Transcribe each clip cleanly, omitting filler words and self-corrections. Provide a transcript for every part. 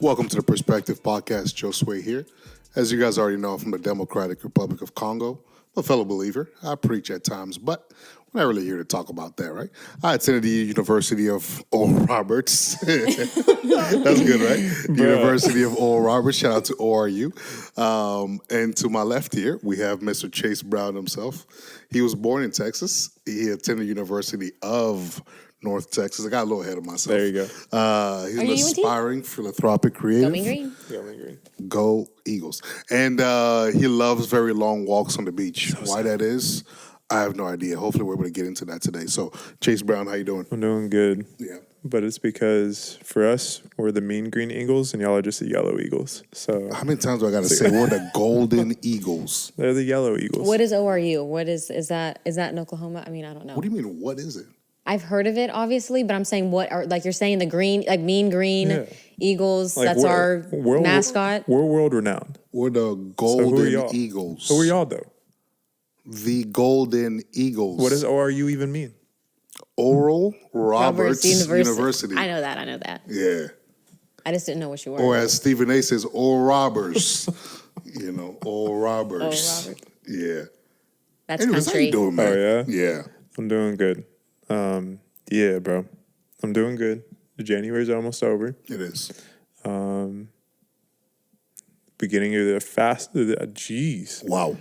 Welcome to the Perspective Podcast. Josue here. As you guys already know, I'm from the Democratic Republic of Congo. I'm a fellow believer. I preach at times, but we're not really here to talk about that, right? I attended the University of Oral Roberts. That's good, right? University of Oral Roberts. Shout out to ORU. And to my left here, we have Mr. Chase Brown himself. He was born in Texas. He attended the University of North Texas. I got a little ahead of myself. There you go. He's an aspiring philanthropic creative. Go Mean Green. Go Mean Green. Go Eagles. And he loves very long walks on the beach. Why that is, I have no idea. Hopefully we're able to get into that today. So, Chase Brown, how you doing? I'm doing good. Yeah. But it's because for us, we're the Mean Green Eagles, and y'all are just the Yellow Eagles. So How many times do I got to say we're the Golden Eagles? they're the Yellow Eagles. What is ORU? What is that in Oklahoma? I mean, I don't know. What do you mean, what is it? I've heard of it, obviously, but I'm saying what are, like you're saying the green, like Mean Green Eagles, Like, that's our mascot. We're world renowned. We're the So Golden Eagles. Who are y'all, though? The Golden Eagles. What does ORU even mean? Oral Roberts University. I know that. Yeah. I just didn't know what you were. Or as Stephen A. says, Oral Robbers. Oral Robbers. Robert. Yeah. That's Anyways, country. how you doing, man? Oh, yeah? Yeah. I'm doing good. Yeah, bro. I'm doing good. January's almost over. It is. Beginning of the fast. Jeez. Wow.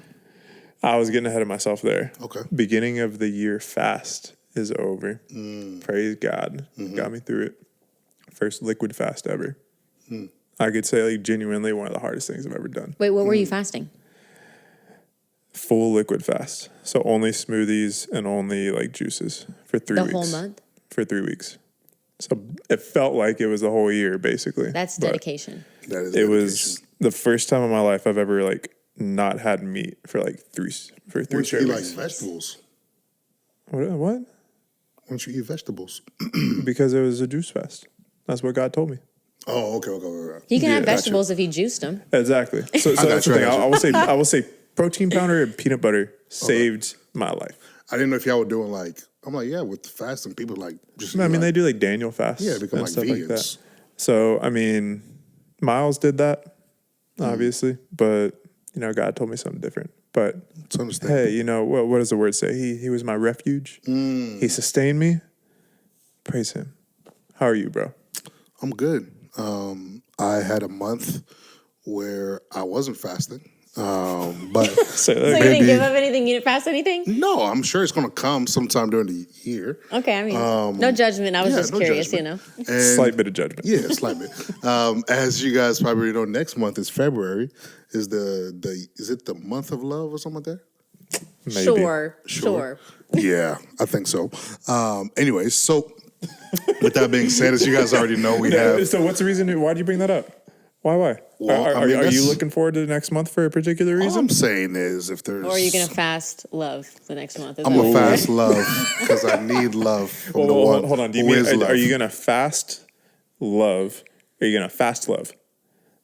I was getting ahead of myself there. Okay. Beginning of the year fast is over. Praise God. Got me through it. First liquid fast ever. I could say, like, genuinely one of the hardest things I've ever done. Wait, what were you fasting? Full liquid fast. So only smoothies and only, like, juices for 3 weeks. The whole month? For 3 weeks. So it felt like it was the whole year, basically. That's But dedication. That is it dedication. was the first time in my life I've ever, like, not had meat for, like, three Why don't straight you eat like weeks. vegetables? What? Why don't you eat vegetables? Because it was a juice fast. That's what God told me. Oh, okay. He can have gotcha. vegetables if he juiced them. Exactly. So that's the thing. I will say protein powder and peanut butter saved my life. I didn't know if y'all were doing with the fasting, people like just. I mean, they do like Daniel fasts. Yeah, become and like stuff vegans. like that. So, I mean, Miles did that, obviously, but God told me something different. But It's understandable. hey, what does the word say? He was my refuge. He sustained me. Praise him. How are you, bro? I'm good. I had a month where I wasn't fasting, but So So you didn't give up anything? You didn't fast anything? no, I'm sure it's going to come sometime during the year. Okay, I mean, no judgment. I was just no curious, judgment. And slight bit of judgment. Yeah, slight bit. As you guys probably know, next month is February. Is is it the month of love or something like that? Maybe. Sure. Yeah, I think so. Anyways, so with that being said, as you guys already know, we have. So what's the reason? Why do you bring that up? Why? Well, are you that's- looking forward to the next month for a particular All reason? I'm saying is, if there's. Or are you going to fast love the next month? Is I'm that gonna what you're- fast love because I need love from the Well, one. hold on. Do you who mean is love. are you gonna fast love? Are you gonna fast love?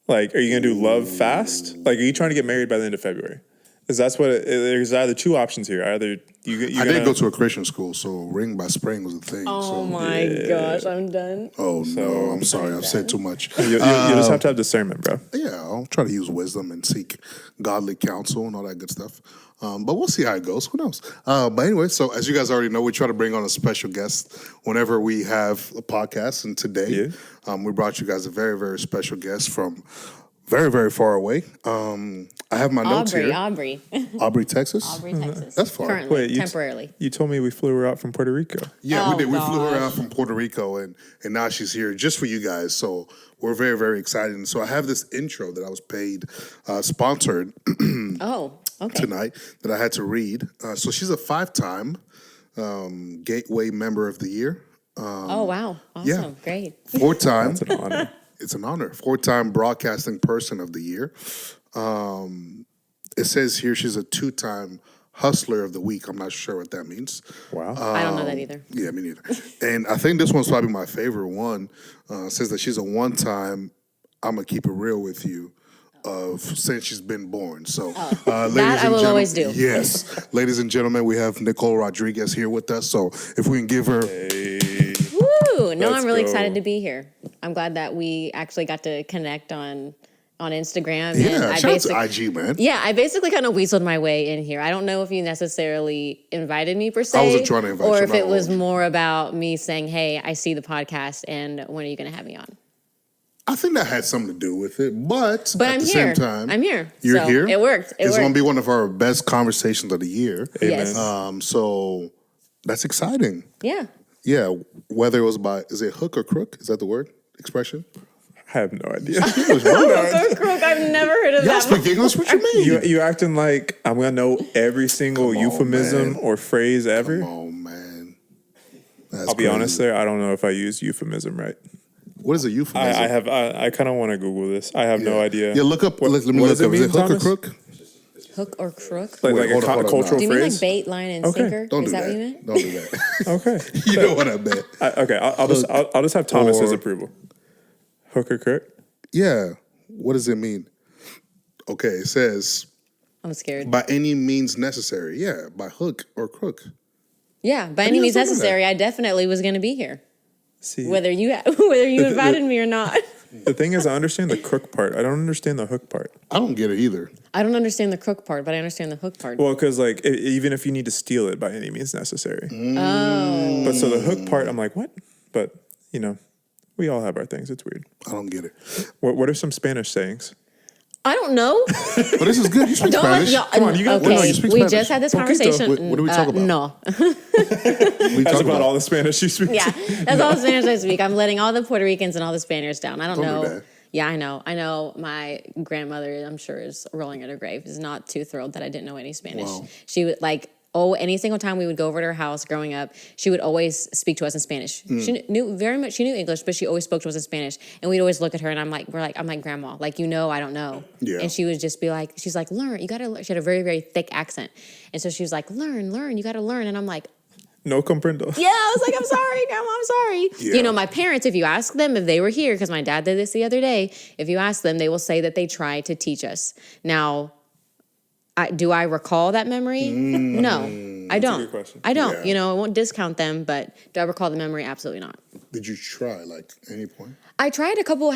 Like, are you gonna do love fast? Like, are you trying to get married by the end of February? Because that's what there's either two options here. Either I did go to a Christian school, so ring by spring was a thing. Oh so. my gosh, I'm done. Oh no, I'm sorry, I've said too much. you just have to have discernment, bro. Yeah, I'll try to use wisdom and seek godly counsel and all that good stuff. But we'll see how it goes. Who knows? But anyway, so as you guys already know, we try to bring on a special guest whenever we have a podcast. And today, we brought you guys a very, very special guest from very, very far away. I have my notes here. Aubrey, Texas? Texas. That's far. Currently, temporarily. You told me we flew her out from Puerto Rico. Yeah, we did. We flew her gosh. out from Puerto Rico, and now she's here just for you guys. So we're very, very excited. And so I have this intro that I was paid, sponsored Oh, okay. tonight that I had to read. So she's a 5-time Gateway Member of the Year. Oh, wow. Awesome. yeah. Great. 4-time. It's an honor. It's an honor. 4-time Broadcasting Person of the Year. It says here she's a 2-time Hustler of the Week. I'm not sure what that means. Wow. I don't know that either. Yeah, me neither. And I think this one's probably my favorite one. Says that she's a 1-time, I'm going to keep it real with you, of since she's been born. So, ladies That I and will always do. Yes. Ladies and gentlemen, we have Nicole Rodriguez here with us. So if we can give her... Woo! But no, Let's I'm really go. excited to be here. I'm glad that we actually got to connect on Instagram. And Yeah, I shout out to IG, man. Yeah, I basically kind of weaseled my way in here. I don't know if you necessarily invited me per se. I wasn't trying to invite or you, if not it was always. more about me saying, hey, I see the podcast and when are you going to have me on? I think that had something to do with it, but at I'm the here. same time, I'm here. You're So here. it worked. It It's worked. going to be one of our best conversations of the year. Yes. So that's exciting. Yeah. Yeah, whether it was by, is it hook or crook? Is that the word? Expression? I have no idea. English, bro. Crook, I've never heard of Y'all that speak English? What you mean? You acting like I'm gonna know every single Come on, euphemism man. or phrase ever. Come on, man. That's I'll be crazy. honest there. I don't know if I use euphemism right. What is a euphemism? I kind of want to Google this. I have no idea. Yeah, look up. Let me what look does it up. Is mean, it hook Thomas? or crook? Hook or crook? Like, Wait, like hold a on, hold on, cultural Do you mean phrase. like bait, line, and Okay. sinker? Don't Is do that that. what you meant? Don't do that. Okay. You know what I meant. Okay. I'll just have Thomas's Or- approval. Hook or crook? Yeah. What does it mean? Okay, it says I'm scared. by any means necessary. Yeah, by hook or crook. Yeah, by do any you means guys know that? necessary, I definitely was going to be here. See, Whether you invited me or not. the thing is, I understand the crook part. I don't understand the hook part. I don't get it either. I don't understand the crook part, but I understand the hook part. Well, because like even if you need to steal it by any means necessary. Oh. But so the hook part, I'm like, what? But you know, we all have our things. It's weird. I don't get it. What are some Spanish sayings? I don't know. But this is good. You speak Don't Spanish. y'all- Come on, you got- okay, no, you speak we Spanish. just had this Poquito. conversation. What do we talk about? No. What are you That's talking about all the Spanish you speak. Yeah, that's all the Spanish I speak. I'm letting all the Puerto Ricans and all the Spaniards down. I don't Don't do know. that. Yeah, I know. I know my grandmother, I'm sure, is rolling in her grave. Is not too thrilled that I didn't know any Spanish. Wow. She would any single time we would go over to her house growing up, she would always speak to us in Spanish. She knew very much. She knew English, but she always spoke to us in Spanish. And we'd always look at her, and I'm like, Grandma, like, I don't know. Yeah. And she would just be like, she's like, learn. You gotta learn. She had a very, very thick accent, and so she was like, learn. You gotta learn. And I'm like, No comprendo. yeah, I was like, I'm sorry, Grandma, I'm sorry. Yeah. You know, my parents, if you ask them if they were here, because my dad did this the other day, if you ask them, they will say that they tried to teach us. Now, do I recall that memory? No, I don't. good question. I don't. Yeah. You know, I won't discount them, but do I recall the memory? Absolutely not. Did you try, like, any point? I tried a couple.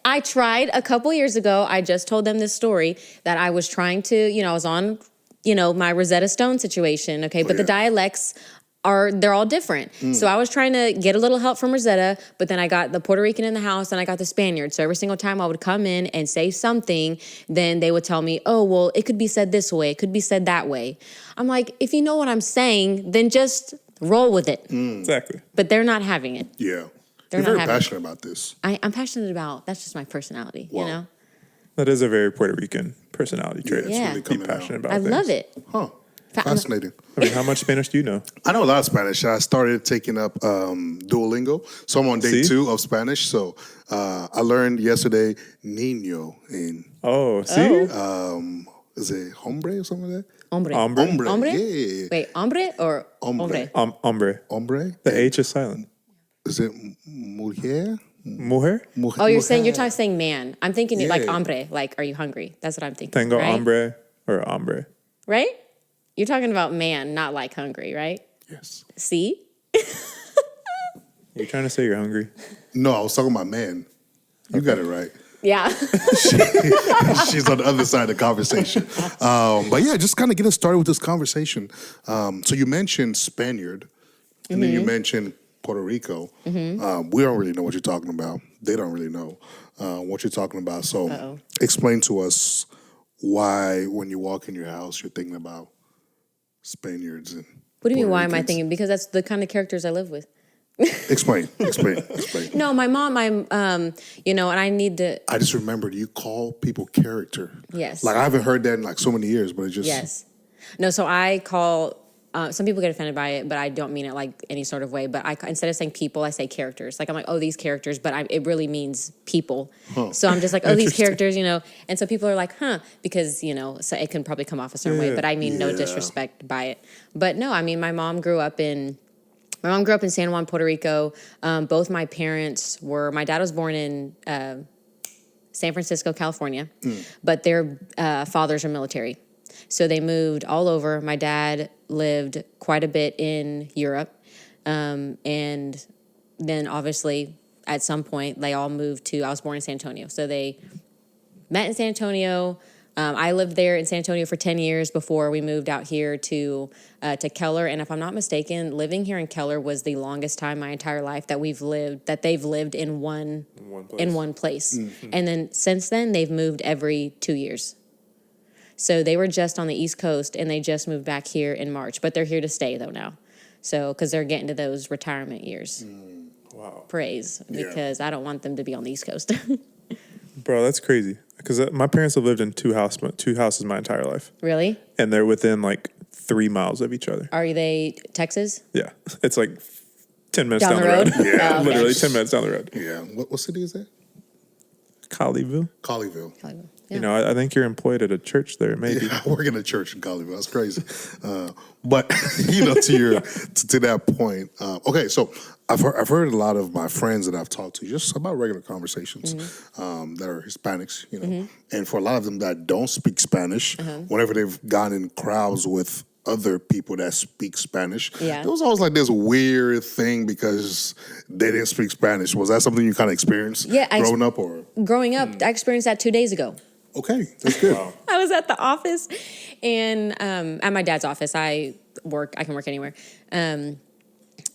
I tried a couple years ago. I just told them this story that I was trying to. I was on, my Rosetta Stone situation. Okay, but the yeah. dialects they're all different. So I was trying to get a little help from Rosetta, but then I got the Puerto Rican in the house and I got the Spaniard. So every single time I would come in and say something, then they would tell me, oh, well, it could be said this way. It could be said that way. I'm like, if you know what I'm saying, then just roll with it. Exactly. But they're not having it. Yeah. They're You're not very having it. passionate about this. I'm passionate about, that's just my personality, Wow. you know? That is a very Puerto Rican personality trait. it's Yeah. really Be coming passionate out. about I things. love it. Huh. Fascinating. I mean, how much Spanish do you know? I know a lot of Spanish. I started taking up Duolingo. So I'm on day See? 2 of Spanish. So I learned yesterday niño in, Oh, see? is it hombre or something like that? Hombre. Hombre. Hombre. Hombre? Yeah. Wait, hombre or Hombre. Hombre. Hombre? The H is silent. Is it mujer? Mujer? Oh, you're saying man. I'm thinking like Yeah. hombre, like, are you hungry? That's what I'm thinking. Tengo right? hombre or hombre. Right? You're talking about man, not like hungry, right? Yes. See? You trying to say you're hungry? No, I was talking about man. You got it right. Yeah. She's on the other side of the conversation. But yeah, just kind of get us started with this conversation. So you mentioned Spaniard, and then you mentioned Puerto Rico. We don't really know what you're talking about. They don't really know what you're talking about. So explain to us why, when you walk in your house, you're thinking about Spaniards and What do you mean, Puerto why am I Ricans. thinking? Because that's the kind of characters I live with. Explain. No, my mom, and I need to, I just remembered you call people character. yes. Like I haven't heard that in like so many years, but it just Yes. No, so I call, some people get offended by it, but I don't mean it like any sort of way. But instead of saying people, I say characters. Like I'm like, oh, these characters, but it really means people. So I'm just like, oh, these characters, And so people are like, huh, because, so it can probably come off a certain way, but I mean no disrespect by it. But no, I mean, my mom grew up in San Juan, Puerto Rico. Both my parents my dad was born in San Francisco, California, but their fathers are military. So they moved all over. My dad lived quite a bit in Europe. And then obviously at some point they all moved to, I was born in San Antonio. So they met in San Antonio. I lived there in San Antonio for 10 years before we moved out here to Keller. And if I'm not mistaken, living here in Keller was the longest time my entire life that they've lived in one place. Mm-hmm. And then since then, they've moved every 2 years. So they were just on the East Coast and they just moved back here in March. But they're here to stay though now. So, because they're getting to those retirement years. Wow. Praise. Because I don't want them to be on the East Coast. Bro, that's crazy. Because my parents have lived in two houses my entire life. Really? And they're within like 3 miles of each other. Are they Texas? Yeah. It's like 10 minutes down the road. Yeah. Oh, okay. Literally 10 minutes down the road. Yeah. What city is that? Colleyville. Colleyville. Yeah. You know, I think you're employed at a church there, maybe. Yeah, I work in a church in Colleyville. That's crazy. But you know, to that point. Okay, so I've heard a lot of my friends that I've talked to just about regular conversations that are Hispanics. You know, and for a lot of them that don't speak Spanish, whenever they've gone in crowds with other people that speak Spanish, Yeah. there was always like this weird thing because they didn't speak Spanish. Was that something you kind of experienced growing up, or growing up? I experienced that 2 days ago. Okay, that's good. Wow. I was at the office, and at my dad's office. I can work anywhere. And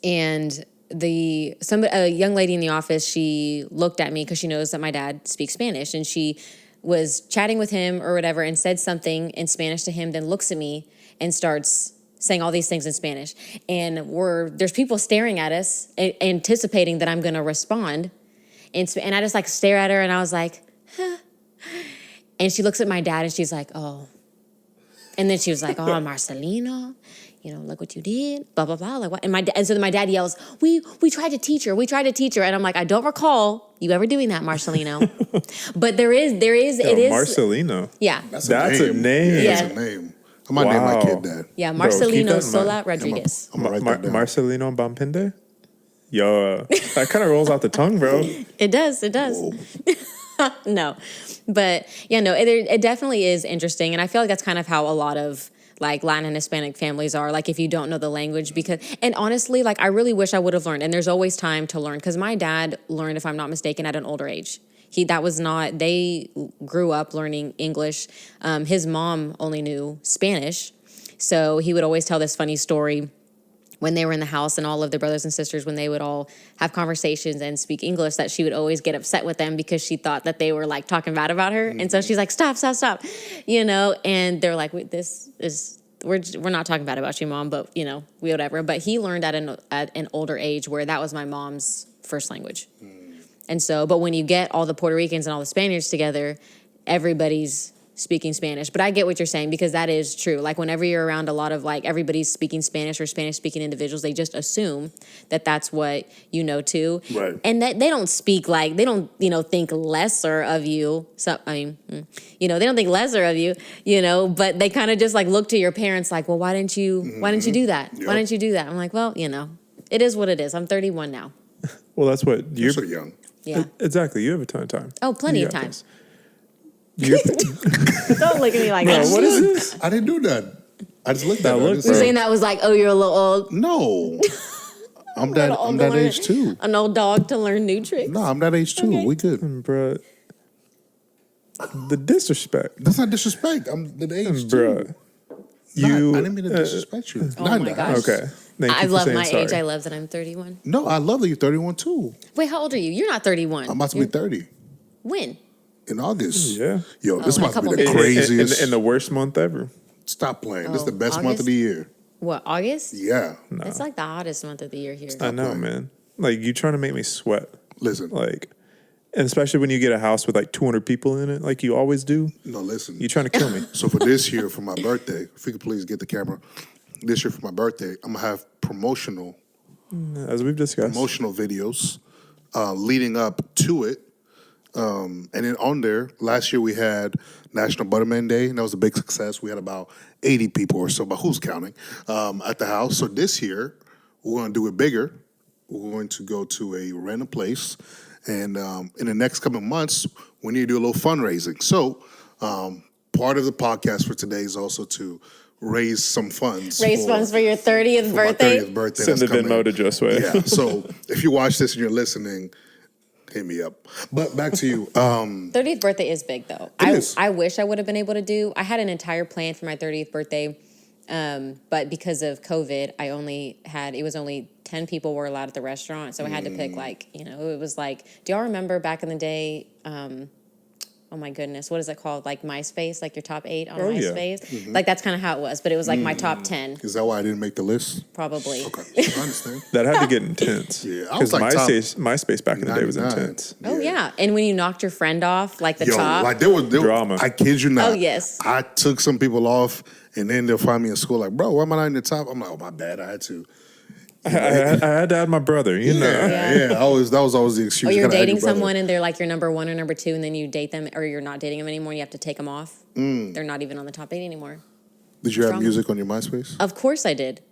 a young lady in the office, she looked at me because she knows that my dad speaks Spanish, and she was chatting with him or whatever, and said something in Spanish to him. Then looks at me and starts saying all these things in Spanish, and there's people staring at us, anticipating that I'm going to respond, and I just like stare at her, and I was like, huh. And she looks at my dad and she's like, oh. And then she was like, oh, Marcelino, you know, look what you did, blah, blah, blah. Like what? And so then my dad yells, we tried to teach her. And I'm like, I don't recall you ever doing that, Marcelino. But it is. Marcelino. Yeah. That's a name. Yeah. That's a name. I might name my kid that. Yeah, Bro, keep Marcelino that in Sola mind. Rodriguez. I'm gonna write that down. Marcelino Bampinde? Yo, that kind of rolls out the tongue, bro. It does. No, but yeah, no, it definitely is interesting. And I feel like that's kind of how a lot of like Latin and Hispanic families are, like if you don't know the language, and honestly, like I really wish I would have learned, and there's always time to learn, because my dad learned, if I'm not mistaken, at an older age. They grew up learning English. His mom only knew Spanish. So he would always tell this funny story when they were in the house, and all of the brothers and sisters, when they would all have conversations and speak English, that she would always get upset with them because she thought that they were like talking bad about her. And so she's like, stop, you know, and they're like, we're not talking bad about you, Mom, but you know, whatever. But he learned at an older age where that was my mom's first language. And so, but when you get all the Puerto Ricans and all the Spaniards together, everybody's speaking Spanish. But I get what you're saying, because that is true. Like whenever you're around a lot of like everybody's speaking Spanish or Spanish speaking individuals, they just assume that that's what you know too. Right. And that they don't speak like, they don't, you know, think lesser of you. So, you know, they don't think lesser of you, you know, but they kind of just like look to your parents like, well, why didn't you do that? Yep. Why didn't you do that? I'm like, well, you know, it is what it is. I'm 31 now. Well, that's what You're so young. Yeah. Exactly. You have a ton of time. Oh, plenty You of got time. this. Don't look at me like that. What is this? I didn't do that. I just looked at That her. I look, just You're said, saying that was like, oh, you're a little old. No. I'm that Little old to learn- age too. An old dog to learn new tricks. No, I'm that age too. Okay. We good. Bruh. The disrespect. That's not disrespect. I'm the age Bruh. too. I didn't mean to disrespect you. Oh Not my that. gosh. Okay. Thank I you for love saying my sorry. age. I love that I'm 31. No, I love that you're 31 too. Wait, how old are you? You're not 31. I'm about to be 30 When? in August. Yeah. Yo, this in a must be couple the months. craziest. In the worst month ever. Stop playing. This is the Oh, best month August? of the year. What, August? Yeah. It's like the hottest month of the year here. I know, playing. man. Like, you trying to make me sweat. Listen. Like, and especially when you get a house with like 200 people in it, like you always do. No, listen. You trying to kill me. So for this year, for my birthday, if you could please get the camera. This year for my birthday, I'm gonna have promotional As we've discussed. videos leading up to it. And then on there, last year we had National Butterman Day, and that was a big success. We had about 80 people or so, but who's counting, at the house. So this year, we're going to do it bigger. We're going to go to a random place. And in the next couple of months, we need to do a little fundraising. So part of the podcast for today is also to raise some funds. Raise funds for your 30th for birthday. my 30th birthday. Send the that's Venmo coming. to Josue. Yeah. So if you watch this and you're listening, hit me up. But back to you. 30th birthday is big though. is. I wish I would have been able to do. I had an entire plan for my 30th birthday, but because of COVID, it was only 10 people were allowed at the restaurant, so I had to pick it was like, do y'all remember back in the day? Oh my goodness, what is it called? Like MySpace, like your top 8 on MySpace. Mm-hmm. Like that's kind of how it was, but it was like my top 10 Is that why I didn't make the list? probably. Okay, I understand. That had to get intense. Yeah, I was because like top MySpace back in the day was 99. intense. Oh yeah, and when you knocked your friend off, like the Yo, top. like there was Drama. I kid you not. Oh, yes. I took some people off, and then they'll find me in school like, bro, why am I not in the top? I'm like, oh my bad, I had to. I had to add my brother, you know. Yeah. That was always the excuse. Or you're You gotta add dating your brother. someone and they're like your number 1 or number 2, and then you date them, or you're not dating them anymore and you have to take them off. They're not even on the top 8 anymore. Did you have Drama. music on your MySpace? Of course I did.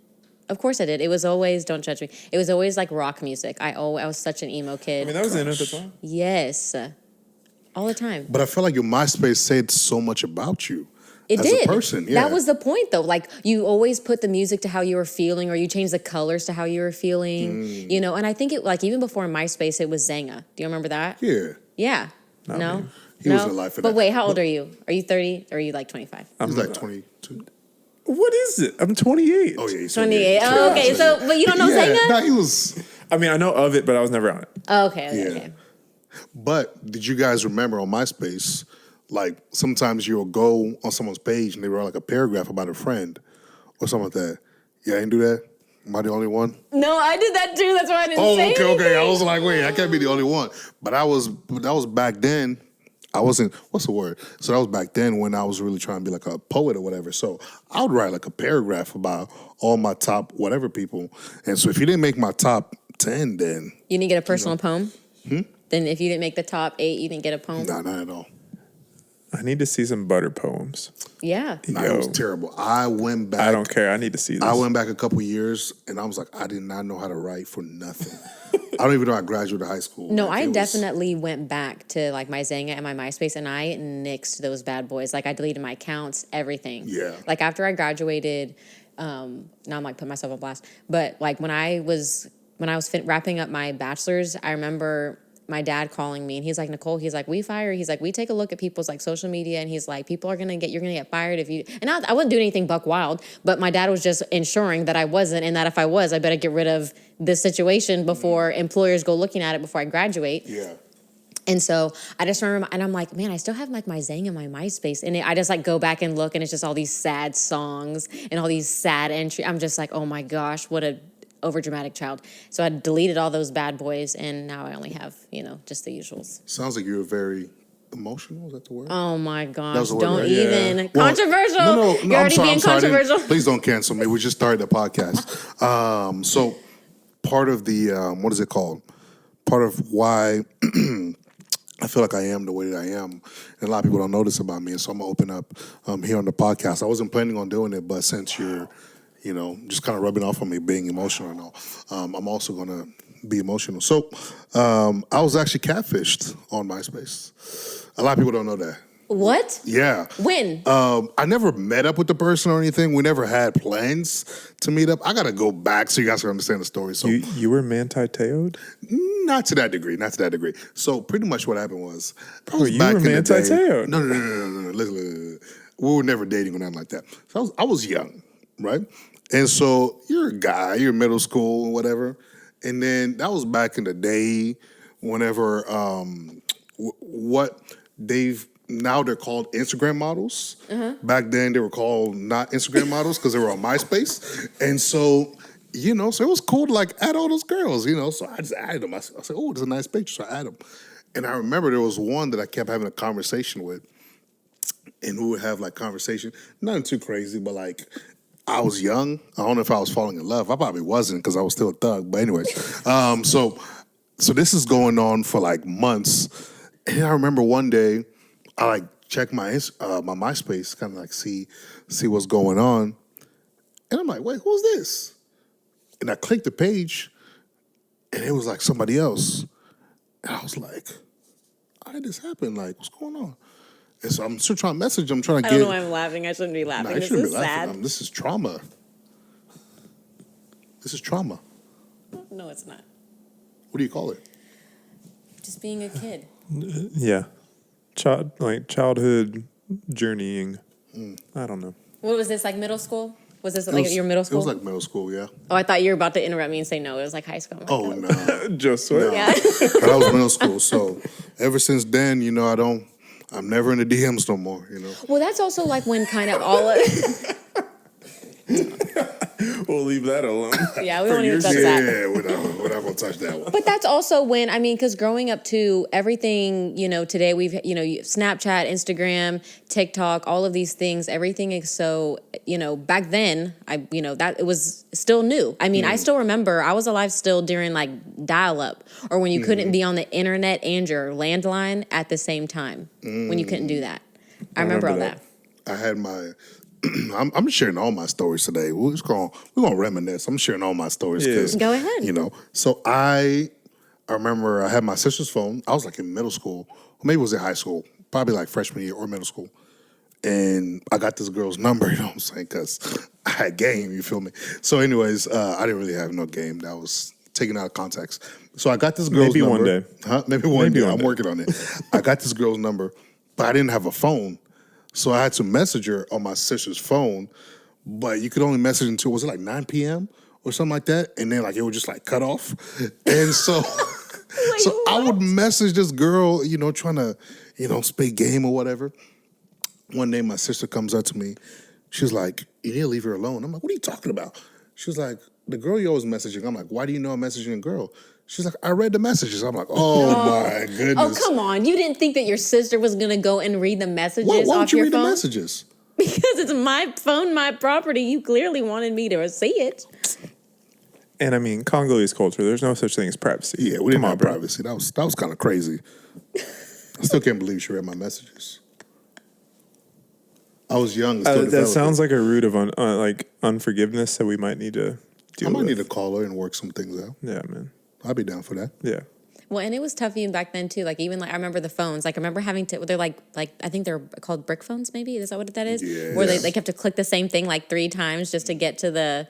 It was always, don't judge me, it was always like rock music. I was such an emo kid. I mean, that was in at the time. Yes. All the time. But I feel like your MySpace said so much about you. It as did. a person. Yeah. That was the point, though. Like, you always put the music to how you were feeling, or you change the colors to how you were feeling, And I think even before MySpace, it was Zanga. Do you remember that? Yeah. Yeah. Not No? me. He was alive for But that. wait, how old are you? Are you 30 or are you like 25? He was like 22. What is it? I'm 28. Oh, yeah. He's 28. Oh, okay. So, but you don't know yeah, Zanga? no, he was. I mean, I know of it, but I was never on it. Oh, okay. Yeah. Okay. But did you guys remember on MySpace, like sometimes you'll go on someone's page and they write like a paragraph about a friend or something like that. Yeah, I didn't do that. Am I the only one? No, I did that too. That's why I didn't say okay. anything. I was like, wait, I can't be the only one. But that was back then. I wasn't, what's the word? So that was back then when I was really trying to be like a poet or whatever. So I would write like a paragraph about all my top whatever people. And so if you didn't make my top 10, then. You didn't get a personal poem? Then if you didn't make the top 8, you didn't get a poem? Nah, not at all. I need to see some butter poems. Yeah. Nah, it was terrible. I went back. I don't care. I need to see this. I went back a couple years and I was like, I did not know how to write for nothing. I don't even know I graduated high school. No, Like, I it was- definitely went back to like my Zanga and my MySpace, and I nixed those bad boys. Like I deleted my accounts, everything. Yeah. Like after I graduated, now I'm like putting myself on blast. But like when I was wrapping up my bachelor's, I remember my dad calling me and he's like, Nicole, he's like, we take a look at people's like social media, and he's like, you're gonna get fired if you, and I wasn't doing anything buck wild, but my dad was just ensuring that I wasn't, and that if I was, I better get rid of this situation before employers go looking at it before I graduate. Yeah. And so I just remember, and I'm like, man, I still have like my Zang and my MySpace. And I just like go back and look, and it's just all these sad songs and all these sad entries. I'm just like, oh my gosh, what a overdramatic child. So I deleted all those bad boys, and now I only have, just the usuals. Sounds like you were very emotional. Is that the word? Oh my That gosh, was the word, don't right? even. Yeah. Well, Controversial. No, You're already being I'm sorry. I didn't- controversial. Please don't cancel me. We just started the podcast. So part of the, what is it called? Part of why I feel like I am the way that I am, and a lot of people don't know this about me, and so I'm going to open up here on the podcast. I wasn't planning on doing it, but since you're, just kind of rubbing off on me being emotional and all, I'm also going to be emotional. So I was actually catfished on MySpace. A lot of people don't know that. What? Yeah. When? I never met up with the person or anything. We never had plans to meet up. I got to go back so you guys can understand the story. So You were manti-teoed? not to that degree. So pretty much what happened was, I Oh, was you back were in the day- manti-teoed. No. Listen. We were never dating or nothing like that. So I was young, right? And so you're a guy, you're middle school and whatever. And then that was back in the day whenever now they're called Instagram models. Back then they were called not Instagram models because they were on MySpace. And so, so it was cool to like add all those girls, So I just added them. I said, oh, there's a nice picture. So I added them. And I remember there was one that I kept having a conversation with. And who would have like conversation, nothing too crazy, but like I was young. I don't know if I was falling in love. I probably wasn't because I was still a thug. But anyways, so this is going on for like months. And I remember one day I like checked my my MySpace, kind of like see what's going on. And I'm like, wait, who's this? And I clicked the page and it was like somebody else. And I was like, how did this happen? Like, what's going on? And so I'm still trying to message him, trying to I get. don't know why I'm laughing. I shouldn't be laughing. Nah, I This shouldn't is be laughing. sad. This is trauma. This is trauma. No, it's not. What do you call it? Just being a kid. Yeah. Childhood journeying. I don't know. What was this, like middle school? Was this like your middle school? It was like middle school, yeah. Oh, I thought you were about to interrupt me and say no. It was like high school. I'm like, Oh, no. Josue. Yeah. That was middle school. So ever since then, I'm never in the DMs no more, Well, that's also like when kind of all of... We'll leave that alone. Yeah, we won't even touch that. Yeah, we're not going to touch that one. But that's also when, because growing up too, everything, today we've, Snapchat, Instagram, TikTok, all of these things, everything is so, back then, that it was still new. I still remember I was alive still during like dial up or when you couldn't be on the internet and your landline at the same time, when you couldn't do that. I remember all that. I had my... I'm sharing all my stories today. We're gonna reminisce. I'm sharing all my stories because Go ahead. So I remember I had my sister's phone. I was like in middle school, or maybe it was in high school, probably like freshman year or middle school. And I got this girl's number. You know what I'm saying? Because I had game. You feel me? So, anyways, I didn't really have no game. That was taken out of context. So I got this girl's Maybe number. one day. Huh? Maybe one day. I'm day. working on it. I got this girl's number, but I didn't have a phone. So I had to message her on my sister's phone, but you could only message until, was it like 9 p.m. or something like that? And then like it would just like cut off. And so I would message this girl, trying to, spit game or whatever. One day my sister comes up to me. She's like, you need to leave her alone. I'm like, what are you talking about? She was like, the girl you're always messaging. I'm like, why do you know I'm messaging a girl? She's like, I read the messages. I'm like, oh my goodness. Oh, come on. You didn't think that your sister was going to go and read the messages Why off would you your read phone? the messages? Because it's my phone, my property. You clearly wanted me to see it. And Congolese culture, there's no such thing as privacy. Yeah, we didn't Come on, have bro. privacy. That was kind of crazy. I still can't believe she read my messages. I was young. And still That developing. sounds like a root of unforgiveness that we might need to deal I might with. need to call her and work some things out. Yeah, man. I'll be down for that. Yeah. Well, and it was tough even back then too. Like even like I remember the phones. Like I remember having to. They're like I think they're called brick phones. Maybe is that what that is? Yeah. Where they have to click the same thing like 3 times just to get to the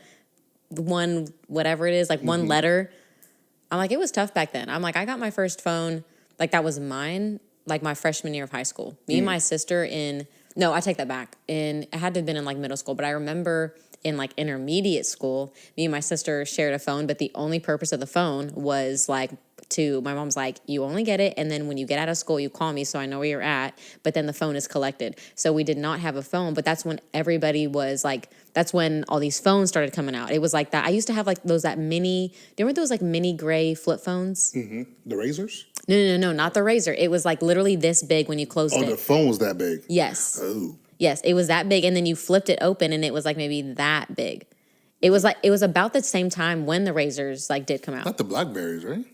one whatever it is, like one letter. I'm like, it was tough back then. I'm like, I got my first phone like that was mine like my freshman year of high school. Me and my sister no, I take that back. It had to have been in like middle school, but I remember in like intermediate school, me and my sister shared a phone, but the only purpose of the phone was like my mom's like, you only get it, and then when you get out of school, you call me so I know where you're at, but then the phone is collected. So we did not have a phone, but that's when everybody was like, that's when all these phones started coming out. It was like that. I used to have like those, do you remember those like mini gray flip phones? Mm-hmm. The razors? No, not the razor. It was like literally this big when you closed it. Oh, the phone was that big? Yes. Oh. Yes, it was that big, and then you flipped it open, and it was like maybe that big. It was about the same time when the razors like did come out. Not the Blackberries, right?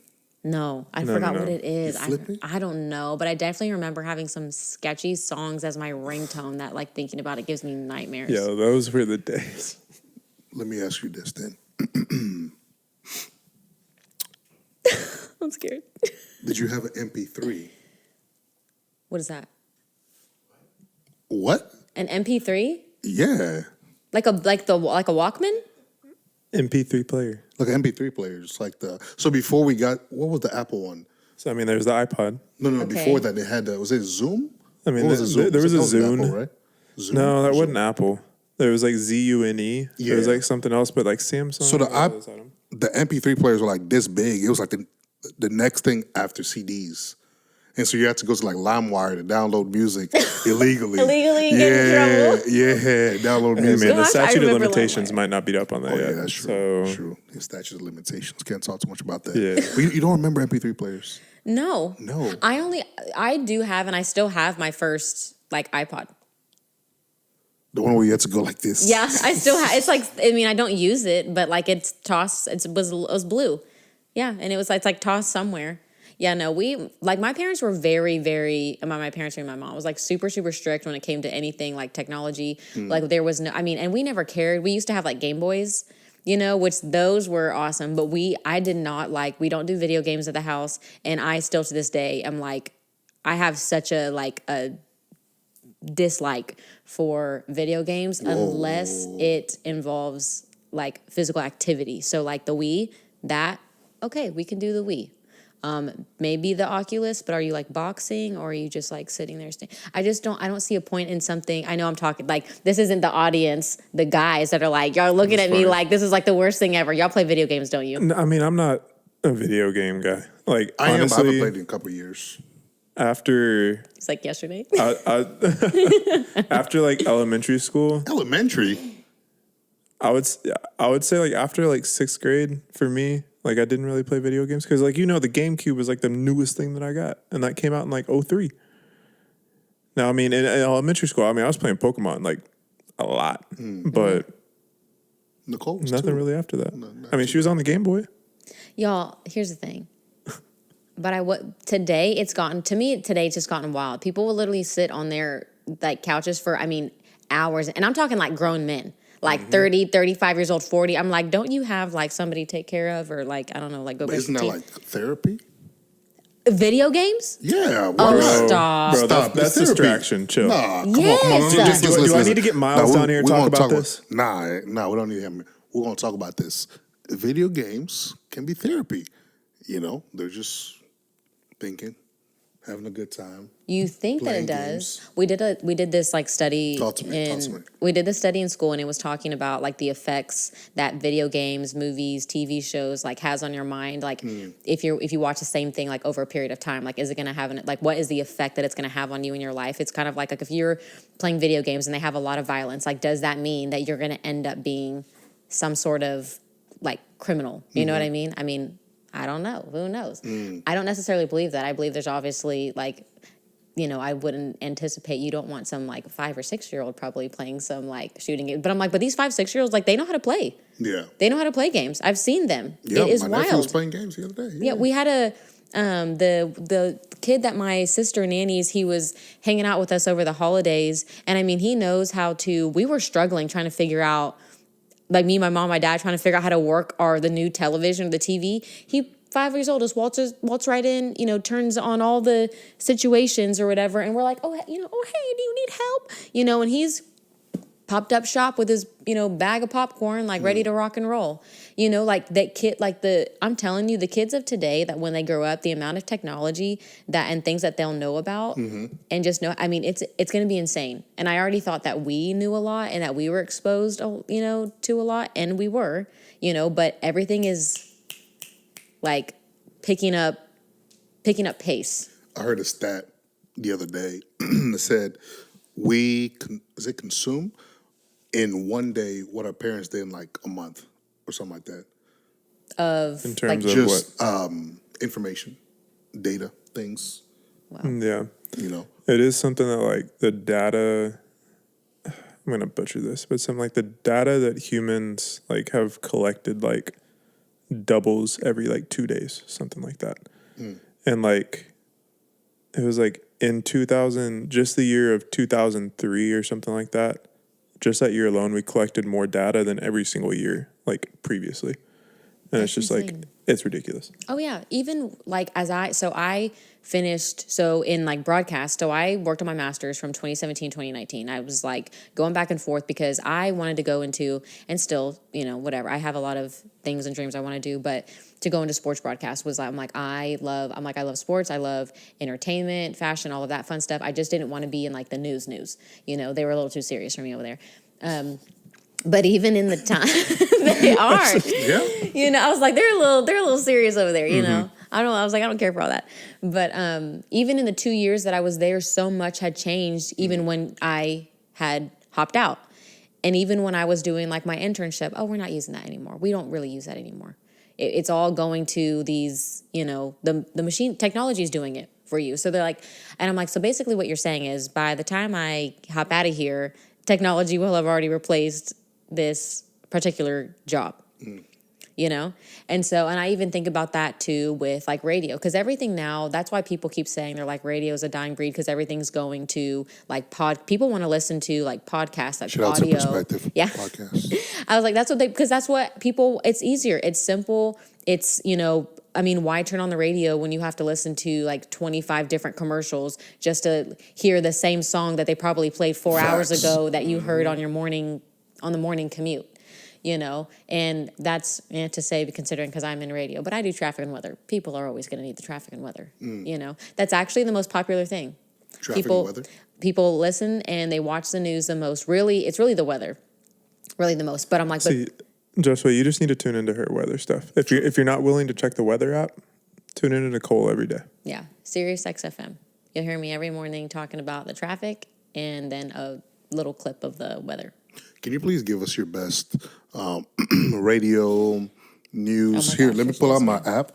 No, I forgot no. what it is. You flip it? I don't know, but I definitely remember having some sketchy songs as my ringtone that like thinking about it gives me nightmares. Yeah, those were the days. Let me ask you this then. I'm scared. Did you have an MP3? What is that? What? An MP3? Yeah. Like a Walkman? MP3 player. Like an MP3 player. Just like so before we got, what was the Apple one? So, there's the iPod. No, Okay. before that they had was it Zoom? What was it, Zoom? there was a That Zune. Apple, right? Zoom? No, that Zoom. wasn't Apple. There was like ZUNE. There was Yeah. like something else, but like Samsung. So the MP3 players were like this big. It was like the next thing after CDs. And so you had to go to like LimeWire to download music illegally. Illegally get in trouble. Yeah, download Hey, music. man, the Gosh, I statute of remember limitations LimeWire. might not beat up on that Oh, yet. yeah, that's true. So, True. The statute of limitations. Can't talk too much about that. Yeah. But you don't remember MP3 players? No. No. I do have, and I still have my first like iPod. The one where you had to go like this? Yeah, I still have. It's like, I don't use it, but like it's tossed. It was blue. Yeah, and it's like tossed somewhere. Yeah, no, my parents were very, very, my parents and my mom was like super, super strict when it came to anything like technology. Like there was no, and we never cared. We used to have like Game Boys, which those were awesome. But I did not we don't do video games at the house. And I still to this day am like, I have such a dislike for video games unless it involves like physical activity. So like the Wii, okay, we can do the Wii. Maybe the Oculus, but are you like boxing or are you just like sitting there? I don't see a point in something. I know I'm talking like this isn't the audience, the guys that are like, y'all looking at me like this is like the worst thing ever. Y'all play video games, don't you? I mean, I'm not a video game guy. Like, I honestly, am. I haven't played in a couple of years. After it's like yesterday. After like elementary school, I would say like after like 6th grade for me, like I didn't really play video games because like the GameCube was like the newest thing that I got, and that came out in like 2003. Now I mean in elementary school, I mean I was playing Pokemon like a lot, but Nicole was nothing too. really after that. I mean she was on the Game Boy. Y'all, here's the thing. But today it's just gotten wild. People will literally sit on their like couches for hours, and I'm talking like grown men. Like 30, 35 years old, 40. I'm like, don't you have like somebody to take care of or like, I don't know, like go But isn't that like therapy? Video games? Yeah. Stop. Bro, that's distraction. Chill. Nah, come Yes. on. Do I need to get Miles down here and talk about this? Nah, we don't need him. We're going to talk about this. Video games can be therapy. They're just thinking, having a good time. You think that it does? We did this like study we did this study in school, and it was talking about like the effects that video games, movies, TV shows like has on your mind. Like if you watch the same thing like over a period of time, like is it going to have what is the effect that it's going to have on you in your life? It's kind of like if you're playing video games and they have a lot of violence, like does that mean that you're going to end up being some sort of like criminal? You know what I mean? I mean, I don't know. Who knows? I don't necessarily believe that. I believe there's obviously like, I wouldn't anticipate you don't want some like 5 or 6 year old probably playing some like shooting game. But I'm like, but these 5, 6 year olds, like they know how to play. Yeah. They know how to play games. I've seen them. Yeah, it is my wild. nephew was playing games the other day. Yeah, we had the kid that my sister nannies, he was hanging out with us over the holidays. And I mean, he knows how to, we were struggling trying to figure out, like me, my mom, my dad, trying to figure out how to work the new television or the TV. He 5 years old, just waltz right in, turns on all the situations or whatever. And we're like, hey, do you need help? And he's popped up shop with his, bag of popcorn, like ready to rock and roll. Like that kid, I'm telling you, the kids of today, that when they grow up, the amount of technology and things that they'll know about and just know, I mean, it's going to be insane. And I already thought that we knew a lot and that we were exposed, to a lot, and we were, but everything is like picking up pace. I heard a stat the other day that said we consume in one day what our parents did in like a month or something like that. In terms of just what? Information, data, things. Wow. Yeah. It is something that like the data, I'm going to butcher this, but some like the data that humans like have collected like doubles every like 2 days, something like that. And like it was like in 2000, just the year of 2003 or something like that, just that year alone we collected more data than every single year like previously. And it's just insane. Like it's ridiculous. Oh yeah, even like I finished in like broadcast. So I worked on my master's from 2017 2019. I was like going back and forth because I wanted to go into, and still, whatever. I have a lot of things and dreams I want to do, but to go into sports broadcast was like I love sports. I love entertainment, fashion, all of that fun stuff. I just didn't want to be in like the news. They were a little too serious for me over there. But even in the time they are, Yeah. I was like, they're a little serious over there, I don't know. I was like, I don't care for all that. But even in the 2 years that I was there, so much had changed, even when I had hopped out. And even when I was doing like my internship, we're not using that anymore. We don't really use that anymore. It's all going to these, the machine technology is doing it for you. So they're like, and I'm like, so basically what you're saying is by the time I hop out of here, technology will have already replaced this particular job, And so, and I even think about that too with like radio, because everything now, that's why people keep saying they're like radio is a dying breed, because everything's going to like people want to listen to like podcasts, like Shout audio. Out to Perspective podcast. I was like, because that's what people, it's easier. It's simple. It's, I mean, why turn on the radio when you have to listen to like 25 different commercials just to hear the same song that they probably played 4 hours ago that you heard on the morning commute, you know? And that's to say, considering because I'm in radio, but I do traffic and weather. People are always going to need the traffic and weather, you know? That's actually the most popular thing. Traffic and weather? People listen and they watch the news the most. Really, it's really the weather. Really the most. But I'm like, See, Josue, you just need to tune into her weather stuff. If you're not willing to check the weather app, tune into Nicole every day. yeah, Sirius XFM. You'll hear me every morning talking about the traffic and then a little clip of the weather. Can you please give us your best radio news? Oh Here, gosh, let me there's pull out this my one. app.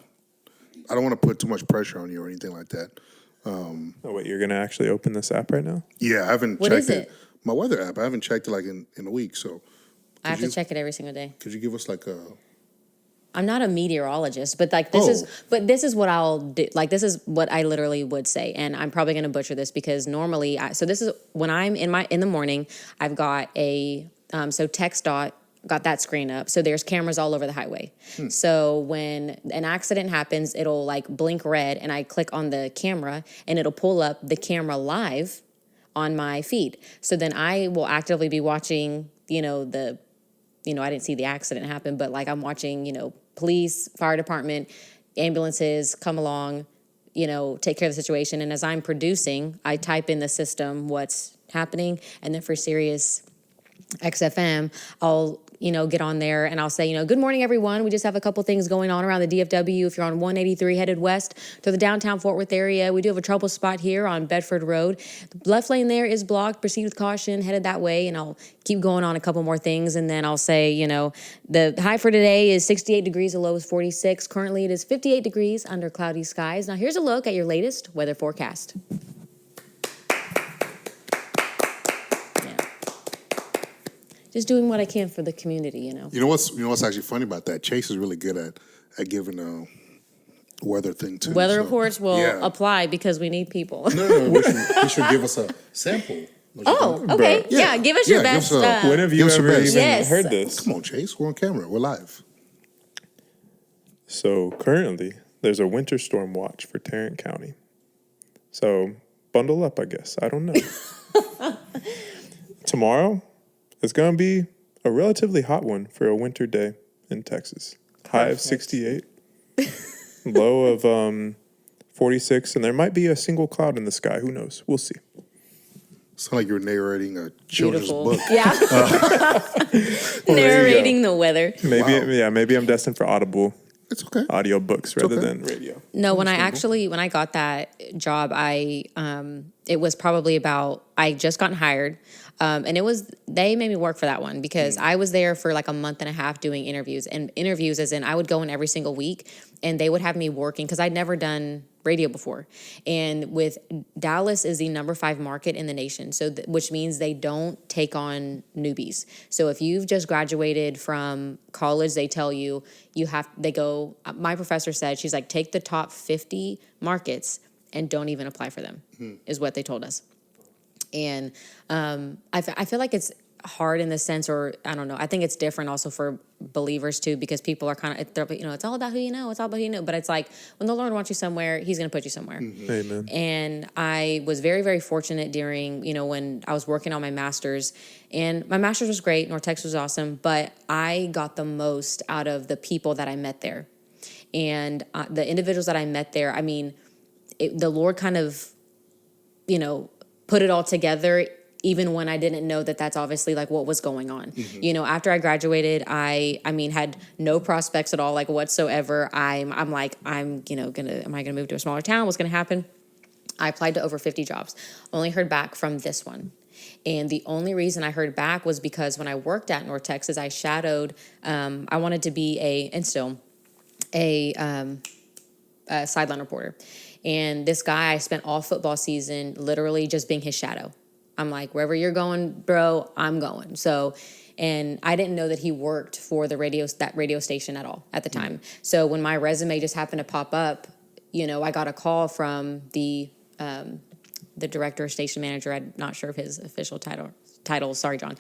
I don't want to put too much pressure on you or anything like that. Oh, wait, you're going to actually open this app right now? Yeah, I haven't What checked is it? My weather app. I haven't checked it like in a week. So I have to check it every single day. could you give us like a... I'm not a meteorologist, but like this is what I'll do. Like this is what I literally would say, and I'm probably going to butcher this because normally, so this is when I'm in the morning. I've got a so text dot got that screen up. So there's cameras all over the highway. So when an accident happens, it'll like blink red, and I click on the camera, and it'll pull up the camera live on my feed. So then I will actively be watching, I didn't see the accident happen, but like I'm watching, police, fire department, ambulances come along, take care of the situation. And as I'm producing, I type in the system what's happening. And then for Sirius XFM, I'll get on there and I'll say, good morning, everyone. We just have a couple things going on around the DFW. If you're on 183 headed west to the downtown Fort Worth area, we do have a trouble spot here on Bedford Road. The left lane there is blocked. Proceed with caution, headed that way. And I'll keep going on a couple more things. And then I'll say, the high for today is 68 degrees, the low is 46. Currently, it is 58 degrees under cloudy skies. Now, here's a look at your latest weather forecast. Just doing what I can for the community, You know what's actually funny about that? Chase is really good at giving a weather thing too. Weather reports will apply because we need people. No, he should give us a sample. Oh, okay. Yeah, give us your best. When have you ever even heard this? Come on, Chase. We're on camera. We're live. So currently, there's a winter storm watch for Tarrant County. So bundle up, I guess. I don't know. Tomorrow, it's going to be a relatively hot one for a winter day in Texas. High of 68, low of 46, and there might be a single cloud in the sky. Who knows? We'll see. Sound like you're narrating a children's book. Yeah. Narrating the weather. Maybe I'm destined for Audible. It's okay. Audio books rather than radio. No, when I got that job, it was probably about, I just gotten hired. And they made me work for that one because I was there for like a month and a half doing interviews, and interviews as in I would go in every single week and they would have me working because I'd never done radio before. And with Dallas is the number 5 market in the nation. So, which means they don't take on newbies. So if you've just graduated from college, they tell you, my professor said, she's like, take the top 50 markets and don't even apply for them, is what they told us. And I feel like it's hard in the sense, or I don't know, I think it's different also for believers too, because people are kind of, it's all about who you know, it's all about who you know. But it's like when the Lord wants you somewhere, he's going to put you somewhere. Amen. And I was very, very fortunate during, when I was working on my master's, and my master's was great, North Texas was awesome, but I got the most out of the people that I met there. And the individuals that I met there, the Lord kind of, put it all together, even when I didn't know that that's obviously like what was going on. After I graduated, I had no prospects at all, like whatsoever. I'm like, am I gonna move to a smaller town? What's gonna happen? I applied to over 50 jobs. Only heard back from this one. And the only reason I heard back was because when I worked at North Texas, I shadowed, I wanted to be a sideline reporter. And this guy, I spent all football season literally just being his shadow. I'm like, wherever you're going, bro, I'm going. So, and I didn't know that he worked for that radio station at all at the time. So when my resume just happened to pop up, I got a call from the director, station manager. I'm not sure of his official title. Sorry, John.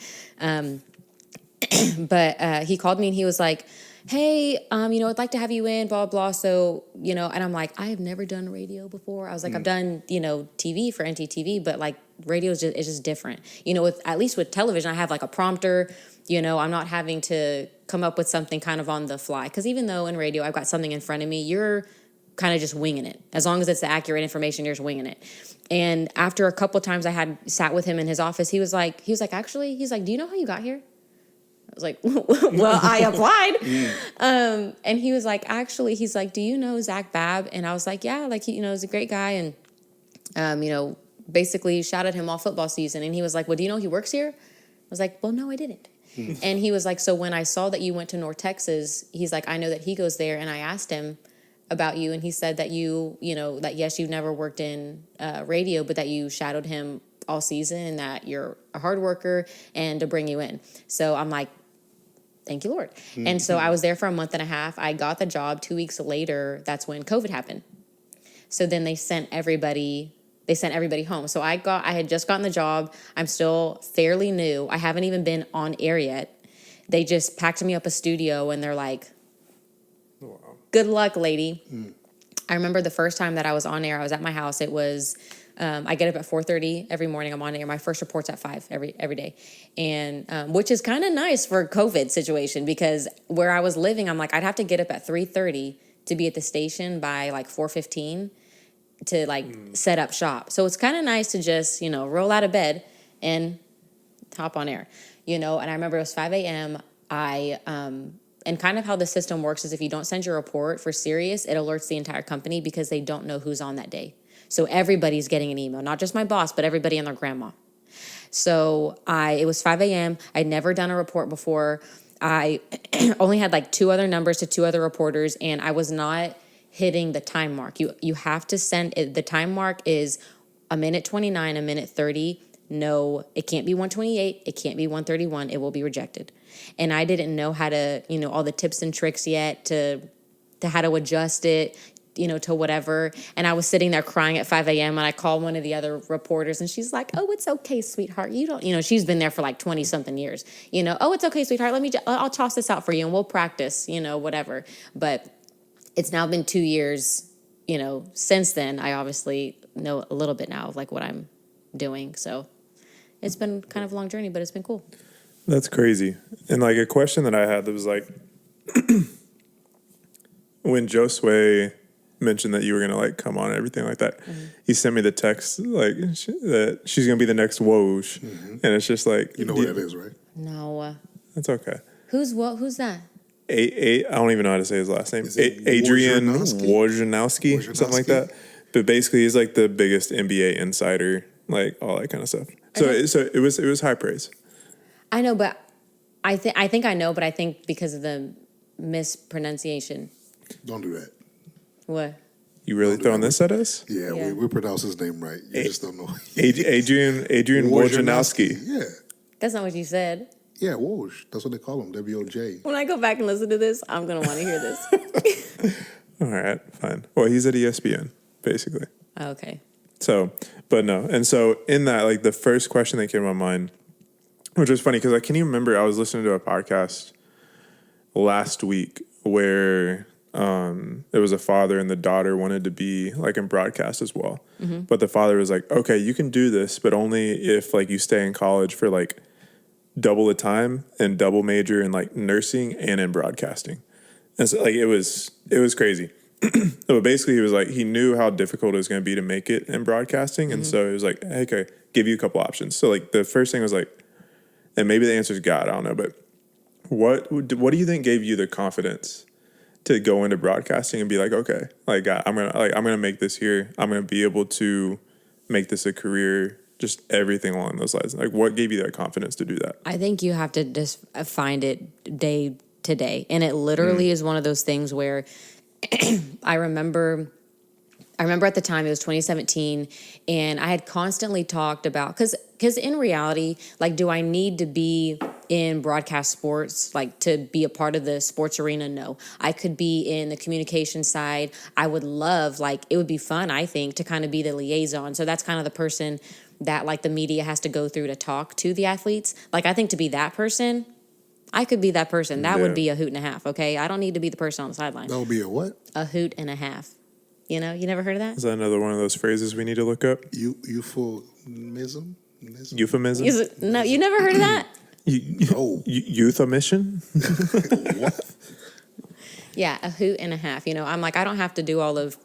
But he called me and he was like, hey, I'd like to have you in, blah, blah. So, and I'm like, I have never done radio before. I was like, I've done, TV for NTTV, but like radio is just different. At least with television, I have like a prompter, I'm not having to come up with something kind of on the fly. Because even though in radio, I've got something in front of me, you're kind of just winging it. As long as it's the accurate information, you're just winging it. And after a couple times I had sat with him in his office, he was like, actually, do you know how you got here? I was like, well, I applied. And he was like, actually, he's like, do you know Zach Babb? And I was like, yeah, like, he's a great guy. And, basically shouted him all football season. And he was like, well, do you know he works here? I was like, well, no, I didn't. And he was like, so when I saw that you went to North Texas, he's like, I know that he goes there. And I asked him about you. And he said that that yes, you've never worked in radio, but that you shadowed him all season and that you're a hard worker and to bring you in. So I'm like, thank you, Lord. And so I was there for a month and a half. I got the job. 2 weeks later, that's when COVID happened. So then they sent everybody home. So I had just gotten the job. I'm still fairly new. I haven't even been on air yet. They just packed me up a studio and they're like, wow. Good luck, lady. I remember the first time that I was on air, I was at my house. It was, I get up at 4:30 every morning. I'm on air. My first report's at 5 every day. And which is kind of nice for a COVID situation because where I was living, I'm like, I'd have to get up at 3:30 to be at the station by like 4:15 to like set up shop. So it's kind of nice to just, roll out of bed and hop on air, and I remember it was 5 a.m. And kind of how the system works is if you don't send your report for Sirius, it alerts the entire company because they don't know who's on that day. So everybody's getting an email, not just my boss, but everybody and their grandma. So it was 5 a.m. I'd never done a report before. I only had like 2 other numbers to 2 other reporters, and I was not hitting the time mark. You have to send it. The time mark is a minute 29, a minute 30. No, it can't be 128. It can't be 131. It will be rejected. And I didn't know how to, all the tips and tricks yet to how to adjust it, to whatever. And I was sitting there crying at 5 a.m. and I called one of the other reporters and she's like, oh, it's okay, sweetheart. You don't, she's been there for like 20 something years, oh, it's okay, sweetheart. I'll toss this out for you and we'll practice, whatever. But it's now been 2 years, since then. I obviously know a little bit now of like what I'm doing. So it's been kind of a long journey, but it's been cool. That's crazy. And like a question that I had that was like, when Josue mentioned that you were going to like come on and everything like that, he sent me the text like that she's going to be the next Woj. And it's just like, you know what that is, right? No. That's okay. Who's that? I don't even know how to say his last name. Adrian Wojnarowski, something like that. But basically, he's like the biggest NBA insider, like all that kind of stuff. So it was high praise. I know, but I think I know, but I think because of the mispronunciation. Don't do that. What? You really throwing this at us? Yeah. We pronounce his name right. You just don't know. Adrian Wojnarowski. Yeah. That's not what you said. Yeah, Woj. That's what they call him, W-O-J. When I go back and listen to this, I'm going to want to hear this. All right, fine. Well, he's at ESPN, basically. Okay. So, but no. And so in that, like the first question that came to my mind, which was funny because I can even remember I was listening to a podcast last week where it was a father and the daughter wanted to be like in broadcast as well. But the father was like, okay, you can do this, but only if like you stay in college for like double the time and double major in like nursing and in broadcasting. And so like it was crazy. But basically he was like, he knew how difficult it was going to be to make it in broadcasting. And so he was like, hey, okay, give you a couple options. So like the first thing was like, and maybe the answer is God, I don't know, but what do you think gave you the confidence to go into broadcasting and be like, okay, like God, I'm gonna make this here. I'm gonna be able to make this a career. Just everything along those lines. Like, what gave you that confidence to do that? I think you have to just find it day to day, and it literally is one of those things where I remember at the time it was 2017, and I had constantly talked about because in reality, like, do I need to be in broadcast sports, like to be a part of the sports arena? No. I could be in the communication side. I would love, like, it would be fun, I think, to kind of be the liaison. So that's kind of the person that like the media has to go through to talk to the athletes. Like, I think to be that person, I could be that person. That would Yeah. be a hoot and a half, okay? I don't need to be the person on the sideline. That would be a what? A hoot and a half. You know, you never heard of that? Is that another one of those phrases we need to look up? Euphemism? Euphemism? No, you never heard of that? No. Youth-omission? What? Yeah, a hoot and a half. You know, I'm like, I don't have to do all of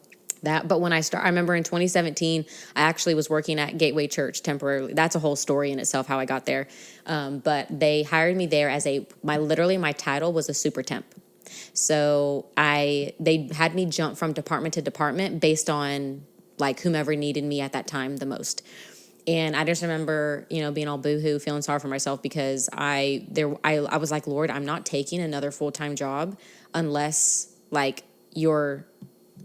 that. But when I remember in 2017, I actually was working at Gateway Church temporarily. That's a whole story in itself, how I got there. But they hired me there as my title was a super temp. So they had me jump from department to department based on like whomever needed me at that time the most. And I just remember, you know, being all boohoo, feeling sorry for myself because I was like, Lord, I'm not taking another full-time job unless like you're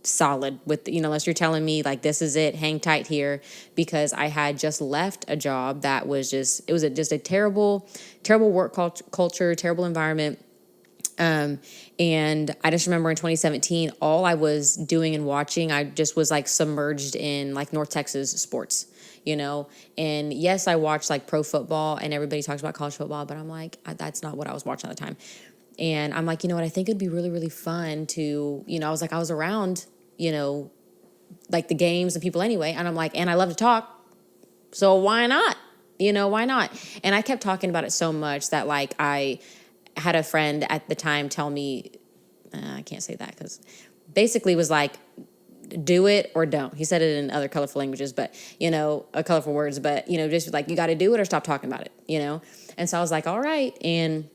solid with, you know, unless you're telling me like, this is it, hang tight here, because I had just left a job that was just a terrible, terrible work culture, terrible environment. And I just remember in 2017, all I was doing and watching, I just was like submerged in like North Texas sports, you know? And yes, I watched like pro football and everybody talks about college football, but I'm like, that's not what I was watching at the time. And I'm like, you know what? I think it'd be really, really fun to, you know, I was around, you know, like the games and people anyway. And I'm like, and I love to talk. So why not? You know, why not? And I kept talking about it so much that like I had a friend at the time tell me, I can't say that because basically was like, do it or don't. He said it in other colorful languages, but, you know, colorful words, but, you know, just like, you got to do it or stop talking about it, you know? And so I was like, all right. And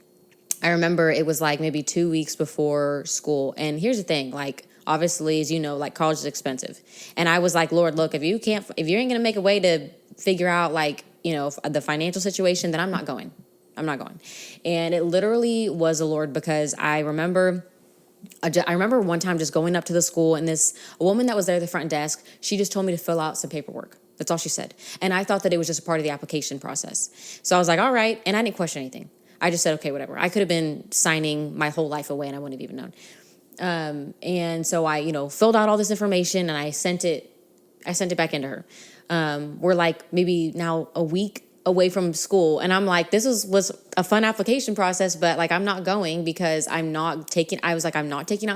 I remember it was like maybe 2 weeks before school. And here's the thing, like, obviously, as you know, like college is expensive. And I was like, Lord, look, if you ain't going to make a way to figure out like, you know, the financial situation, then I'm not going. And it literally was the Lord, because I remember one time just going up to the school, and a woman that was there at the front desk, she just told me to fill out some paperwork. That's all she said. And I thought that it was just a part of the application process. So I was like, all right. And I didn't question anything. I just said, okay, whatever. I could have been signing my whole life away and I wouldn't have even known. And so I, you know, filled out all this information and I sent it back into her. We're like maybe now a week away from school. And I'm like, this was a fun application process, but like, I'm not going because I'm not taking out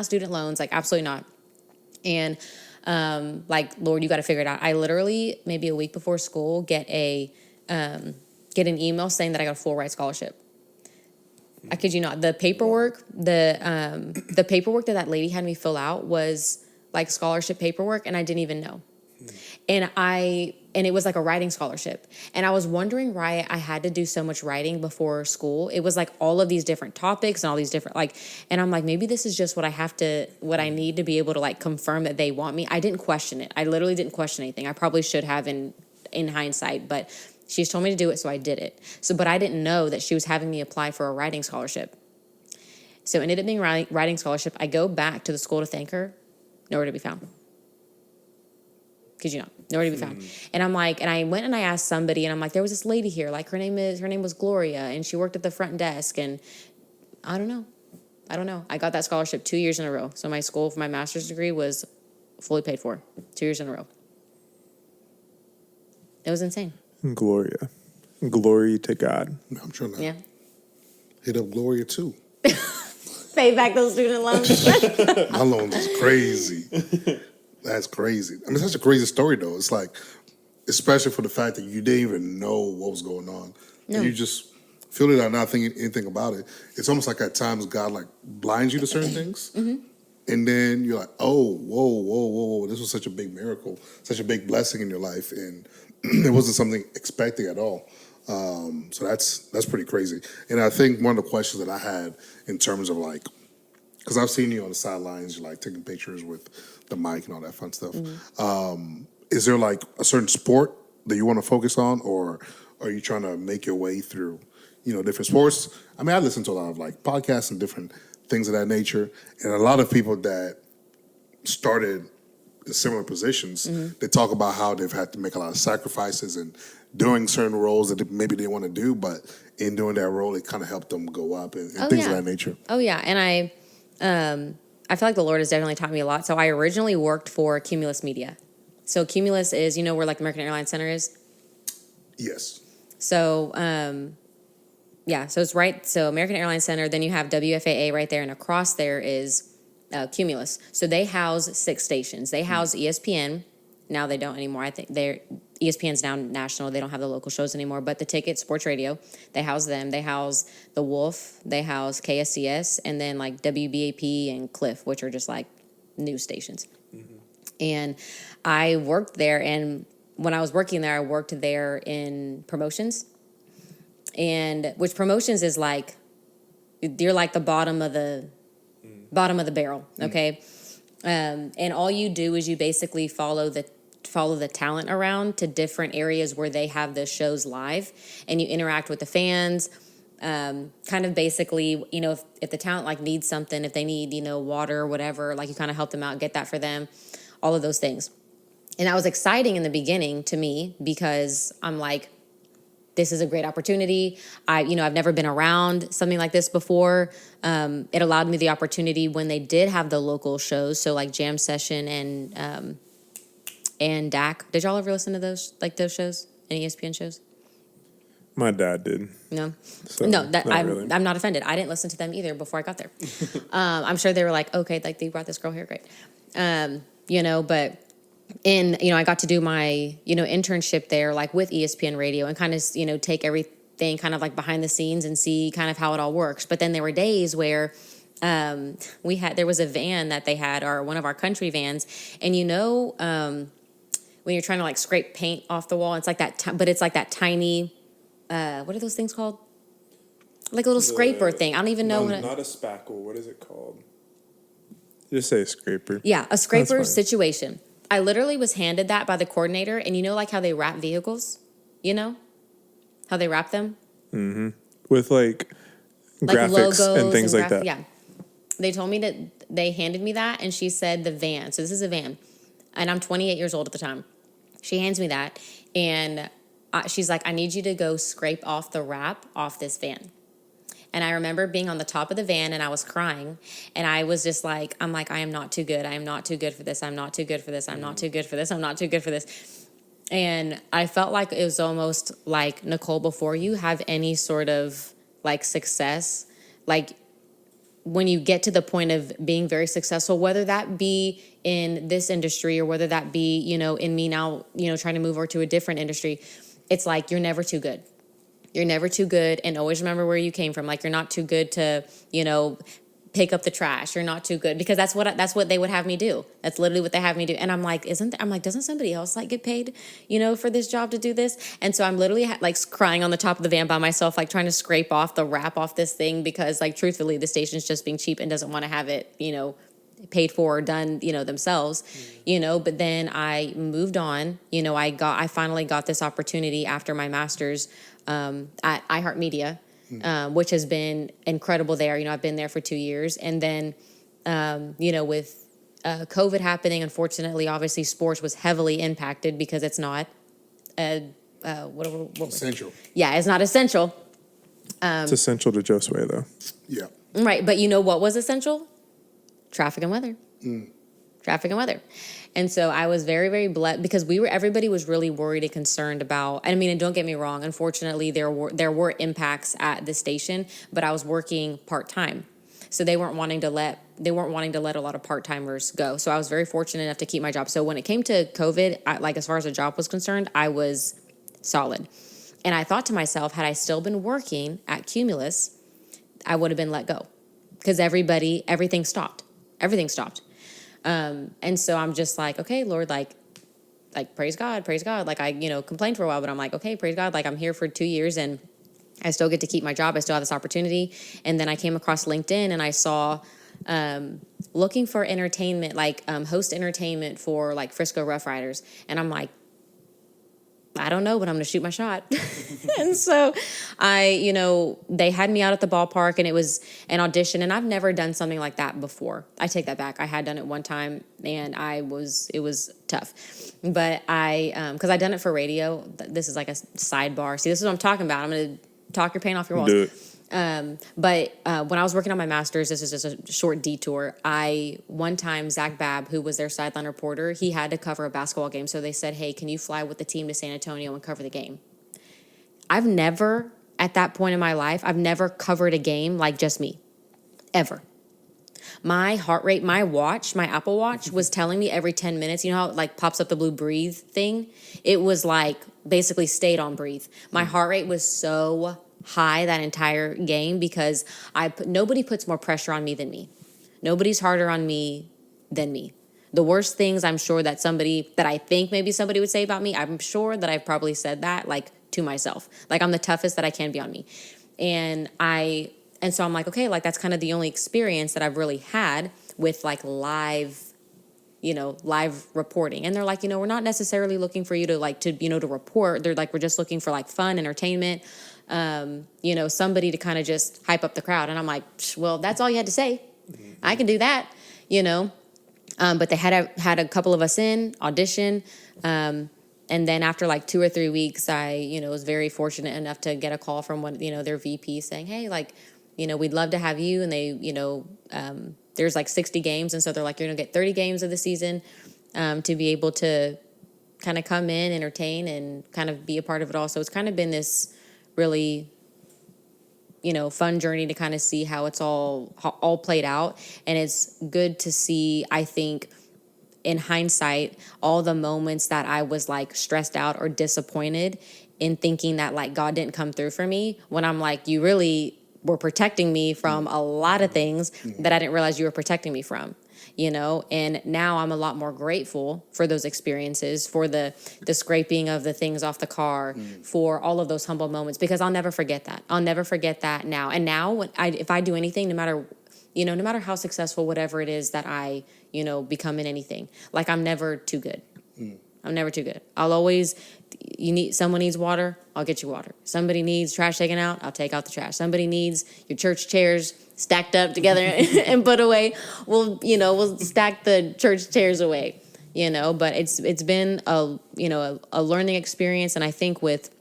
student loans, like absolutely not. And, like, Lord, you got to figure it out. I literally, maybe a week before school, get an email saying that I got a full ride scholarship. I kid you not. The paperwork, the paperwork that lady had me fill out was like scholarship paperwork, and I didn't even know. And it was like a writing scholarship. And I was wondering why I had to do so much writing before school. It was like all of these different topics and all these different and I'm like, maybe this is just what I need to be able to like confirm that they want me. I didn't question it. I literally didn't question anything. I probably should have in hindsight, but she's told me to do it, so I did it. But I didn't know that she was having me apply for a writing scholarship. So it ended up being a writing scholarship. I go back to the school to thank her. Nowhere to be found. Kid you not, nowhere to be found. And I'm like, and I went and I asked somebody, and I'm like, there was this lady here, like her name was Gloria, and she worked at the front desk, and I don't know. I got that scholarship 2 years in a row. So my school for my master's degree was fully paid for 2 years in a row. It was insane. Gloria. Glory to God. I'm trying to Yeah. hit up Gloria too. Pay back those student loans. My loans is crazy. That's crazy. I mean, it's such a crazy story, though. It's like, especially for the fact that you didn't even know what was going on. No. And you just feel it out, not thinking anything about it. It's almost like at times God, like, blinds you to certain things. Mm-hmm. And then you're like, oh, whoa. This was such a big miracle, such a big blessing in your life. And it wasn't something expected at all. So that's pretty crazy. And I think one of the questions that I had in terms of, like, because I've seen you on the sidelines, you're like taking pictures with the mic and all that fun stuff. Mm-hmm. Is there like a certain sport that you want to focus on, or are you trying to make your way through, you know, different sports? I mean, I listen to a lot of like podcasts and different things of that nature, and a lot of people that started in similar positions, they talk about how they've had to make a lot of sacrifices and doing certain roles that maybe they want to do, but in doing that role, it kind of helped them go up and things of that nature. Oh yeah, and I feel like the Lord has definitely taught me a lot. So I originally worked for Cumulus Media. So Cumulus is, you know, where like American Airlines Center is? Yes. So Yeah, so it's right. So American Airlines Center. Then you have WFAA right there, and across there is Cumulus. So they house 6 stations. They house ESPN. Now they don't anymore. I think ESPN's now national. They don't have the local shows anymore. But the Ticket Sports Radio, they house them. They house The Wolf. They house KSCS, and then like WBAP and Cliff, which are just like news stations. And I worked there, and when I was working there, I worked there in promotions. And which promotions is like, you're like the bottom of the barrel, okay? And all you do is you basically follow the talent around to different areas where they have the shows live, and you interact with the fans. Kind of basically, if the talent like needs something, if they need, water or whatever, like you kind of help them out, get that for them, all of those things. And that was exciting in the beginning to me because I'm like, this is a great opportunity. I've never been around something like this before. It allowed me the opportunity when they did have the local shows, so like Jam Session and DAC. Did y'all ever listen to those shows, any ESPN shows? My dad did. No, So, no. really. I'm not offended. I didn't listen to them either before I got there. I'm sure they were like, okay, like they brought this girl here, great. But. And, I got to do my, internship there, like with ESPN Radio, and kind of, take everything kind of like behind the scenes and see kind of how it all works. But then there were days where there was a van that they had, or one of our country vans. And, when you're trying to like scrape paint off the wall, it's like that, but it's like that tiny, what are those things called? Like a little scraper thing. I don't even know. Not a spackle. What is it called? Just say a scraper. Yeah, a scraper situation. I literally was handed that by the coordinator, and like how they wrap vehicles, how they wrap them? Mm-hmm. With like graphics logos and things like that. Yeah. They told me that they handed me that, and she said the van. So this is a van, and I'm 28 years old at the time. She hands me that, and she's like, I need you to go scrape off the wrap off this van. And I remember being on the top of the van, and I was crying, and I was just like, I am not too good. I am not too good for this. I'm not too good for this. I'm not too good for this. I'm not too good for this. And I felt like it was almost like, Nicole, before you have any sort of like success, like when you get to the point of being very successful, whether that be in this industry or whether that be, in me now, trying to move over to a different industry, it's like you're never too good. You're never too good, and always remember where you came from. Like, you're not too good to, pick up the trash. You're not too good, because that's what they would have me do. That's literally what they have me do. And I'm like, doesn't somebody else like get paid, for this job to do this? And so I'm literally like crying on the top of the van by myself, like trying to scrape off the wrap off this thing, because like truthfully, the station's just being cheap and doesn't want to have it, paid for or done, themselves, but then I moved on. I finally got this opportunity after my master's at iHeartMedia, which has been incredible there. I've been there for 2 years. And then, with COVID happening, unfortunately, obviously sports was heavily impacted because it's not essential. Yeah, it's not essential. It's essential to Josue, though. Yeah. Right. But what was essential? Traffic and weather. Traffic and weather. And so I was very, very blessed, because everybody was really worried and concerned about, and don't get me wrong, unfortunately there were impacts at the station, but I was working part-time. So they weren't wanting to let a lot of part-timers go. So I was very fortunate enough to keep my job. So when it came to COVID, as far as a job was concerned, I was solid. And I thought to myself, had I still been working at Cumulus, I would have been let go, because everything stopped. Everything stopped. And so I'm just like, okay, Lord, like praise God. Like I, complained for a while, but I'm like, okay, praise God. Like I'm here for 2 years and I still get to keep my job. I still have this opportunity. And then I came across LinkedIn and I saw, looking for entertainment, host entertainment for like Frisco Rough Riders. And I'm like, I don't know, but I'm going to shoot my shot. And so they had me out at the ballpark, and it was an audition, and I've never done something like that before. I take that back. I had done it one time, and it was tough. But because I'd done it for radio. This is like a sidebar. See, this is what I'm talking about. I'm going to talk your paint off your walls. Do it. But when I was working on my master's, this is just a short detour. One time, Zach Babb, who was their sideline reporter, he had to cover a basketball game. So they said, hey, can you fly with the team to San Antonio and cover the game? I've never, at that point in my life, I've never covered a game like just me, ever. My heart rate, my Apple Watch was telling me every 10 minutes, you know how it like pops up the blue breathe thing? It was like basically stayed on breathe. My heart rate was so high that entire game because nobody puts more pressure on me than me. Nobody's harder on me than me. The worst things I'm sure that I think maybe somebody would say about me, I'm sure that I've probably said that like to myself. Like I'm the toughest that I can be on me. And so I'm like, okay, like that's kind of the only experience that I've really had with like live reporting. And they're like, we're not necessarily looking for you to report. They're like, we're just looking for like fun, entertainment, somebody to kind of just hype up the crowd. And I'm like, well, that's all you had to say. Mm-hmm. I can do that, but they had a couple of us in audition. And then after like 2 or 3 weeks, I, was very fortunate enough to get a call from one, their VP saying, hey, like, we'd love to have you. And they, there's like 60 games. And so they're like, you're going to get 30 games of the season to be able to kind of come in, entertain, and kind of be a part of it all. So it's kind of been this really, fun journey to kind of see how it's all played out. And it's good to see, I think, in hindsight, all the moments that I was like stressed out or disappointed in thinking that like God didn't come through for me, when I'm like, you really were protecting me from a lot of things that I didn't realize you were protecting me from, and now I'm a lot more grateful for those experiences, for the scraping of the things off the car, for all of those humble moments, because I'll never forget that. I'll never forget that now. And now if I do anything, no matter how successful, whatever it is that I, become in anything, like I'm never too good. I'm never too good. I'll always, someone needs water, I'll get you water. Somebody needs trash taken out, I'll take out the trash. Somebody needs your church chairs stacked up together and put away. We'll stack the church chairs away, but it's been a learning experience. And I think with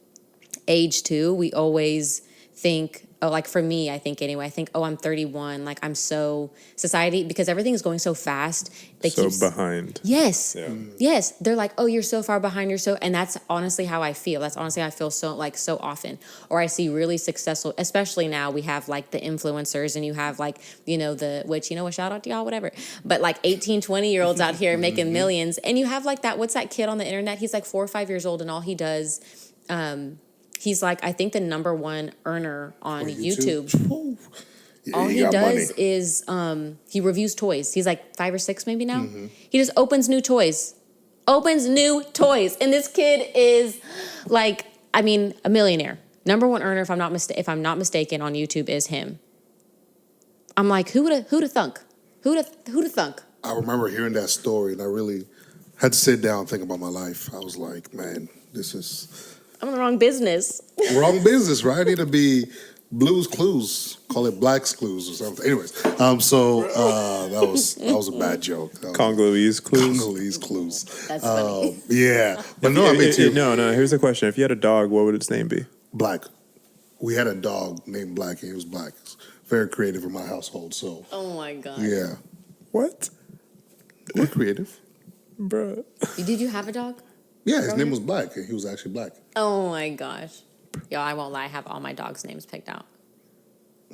age too, we always think, like for me, I think anyway, I'm 31. Like I'm so society, because everything is going so fast. Behind. Yes. Yeah. Yes. They're like, oh, you're so far behind. And that's honestly how I feel. That's honestly how I feel so often. Or I see really successful, especially now we have like the influencers and you have like, shout out to y'all, whatever. But like 18, 20-year-olds out here making millions. And you have like what's that kid on the internet? He's like 4 or 5 years old and all he does, he's like, I think the number one earner on YouTube. Yeah, all he does is he reviews toys. He's like 5 or 6 maybe now. Mm-hmm. He just opens new toys. And this kid is like, a millionaire. Number one earner, if I'm not mistaken, on YouTube is him. I'm like, who'da thunk? Who'da thunk? I remember hearing that story, and I really had to sit down and think about my life. I was like, man, I'm in the wrong business. Wrong business, right? I need to be Blue's Clues. Call it Black's Clues or something. Anyways, that was a bad joke. Congolese Clues. Congolese Clues. That's funny. Yeah, but no, I mean too. No. Here's the question: if you had a dog, what would its name be? Black. We had a dog named Black, and he was black. It's very creative in my household. So. Oh my god. Yeah. What? We're creative, bruh. Did you have a dog? Yeah, his name was Black, and he was actually black. Oh my gosh. Yo, I won't lie, I have all my dogs' names picked out.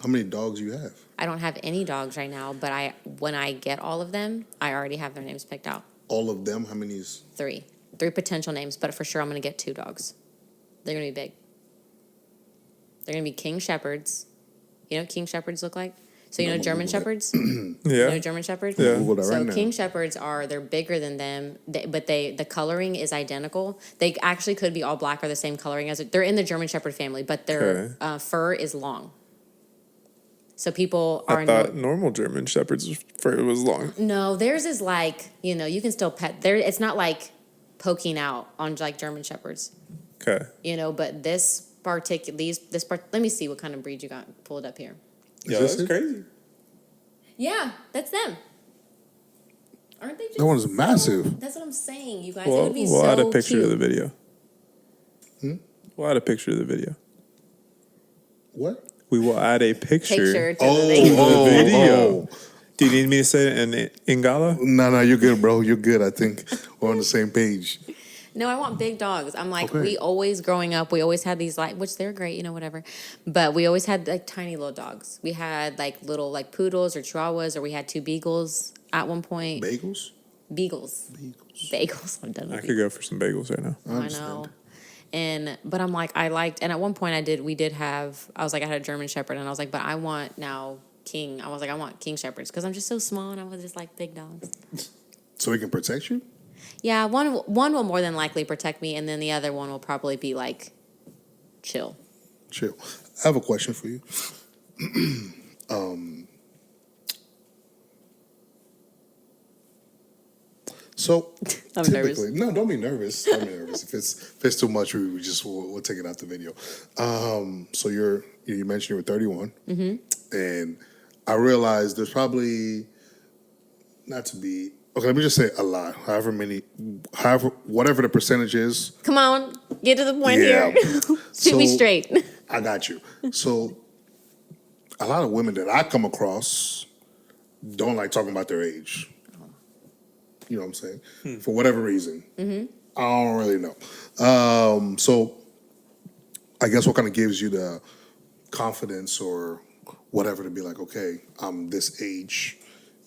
How many dogs do you have? I don't have any dogs right now, but when I get all of them, I already have their names picked out. All of them? How many? 3. 3 potential names, but for sure I'm going to get 2 dogs. They're going to be big. They're going to be King Shepherds. You know what King Shepherds look like? So you know German Shepherds? Yeah. You know German Shepherds? Yeah. So King Shepherds they're bigger than them, but the coloring is identical. They actually could be all black or the same coloring as it. They're in the German Shepherd family, but their fur is long. So people are. I thought normal German Shepherds' fur was long. No, theirs is like, you can still pet. It's not like poking out on like German Shepherds. Okay. But let me see what kind of breed you got pulled up here. Yeah, that's crazy. Yeah, that's them. Aren't they just that one's massive. That's what I'm saying, you guys. Well, It would be we'll add a picture cute. of the video. We'll add a picture of the video. What? We will add a picture to the video. Do you need me to say it in Ingala? No, you're good, bro. You're good. I think we're on the same page. No, I want big dogs. I'm like, Okay. we always, growing up, we always had these, like, which they're great, whatever. But we always had, like, tiny little dogs. We had, like, little, like, poodles or chihuahuas, or we had 2 beagles at one point. Bagels? Beagles. Bagels. Bagels. I'm done with I could go for some bagels right now. I know. But I'm like, and at one point I was like, I had a German Shepherd, and I was like, but I want now I want King Shepherds, because I'm just so small, and I was just like big dogs. So he can protect you? Yeah, one will more than likely protect me, and then the other one will probably be like chill. Chill. I have a question for you. So I'm typically, nervous. no, don't be nervous. Don't be nervous. If it's too much, we'll take it out the video. So you mentioned you were 31, and I realized there's probably not to be okay. Let me just say a lot. Whatever the percentage is. Come on, get to the point Yeah. here. Shoot me So- straight. I got you. So a lot of women that I come across don't like talking about their age. You know what I'm saying? For whatever reason. I don't really know. So I guess what kind of gives you the confidence or whatever to be like, okay, I'm this age,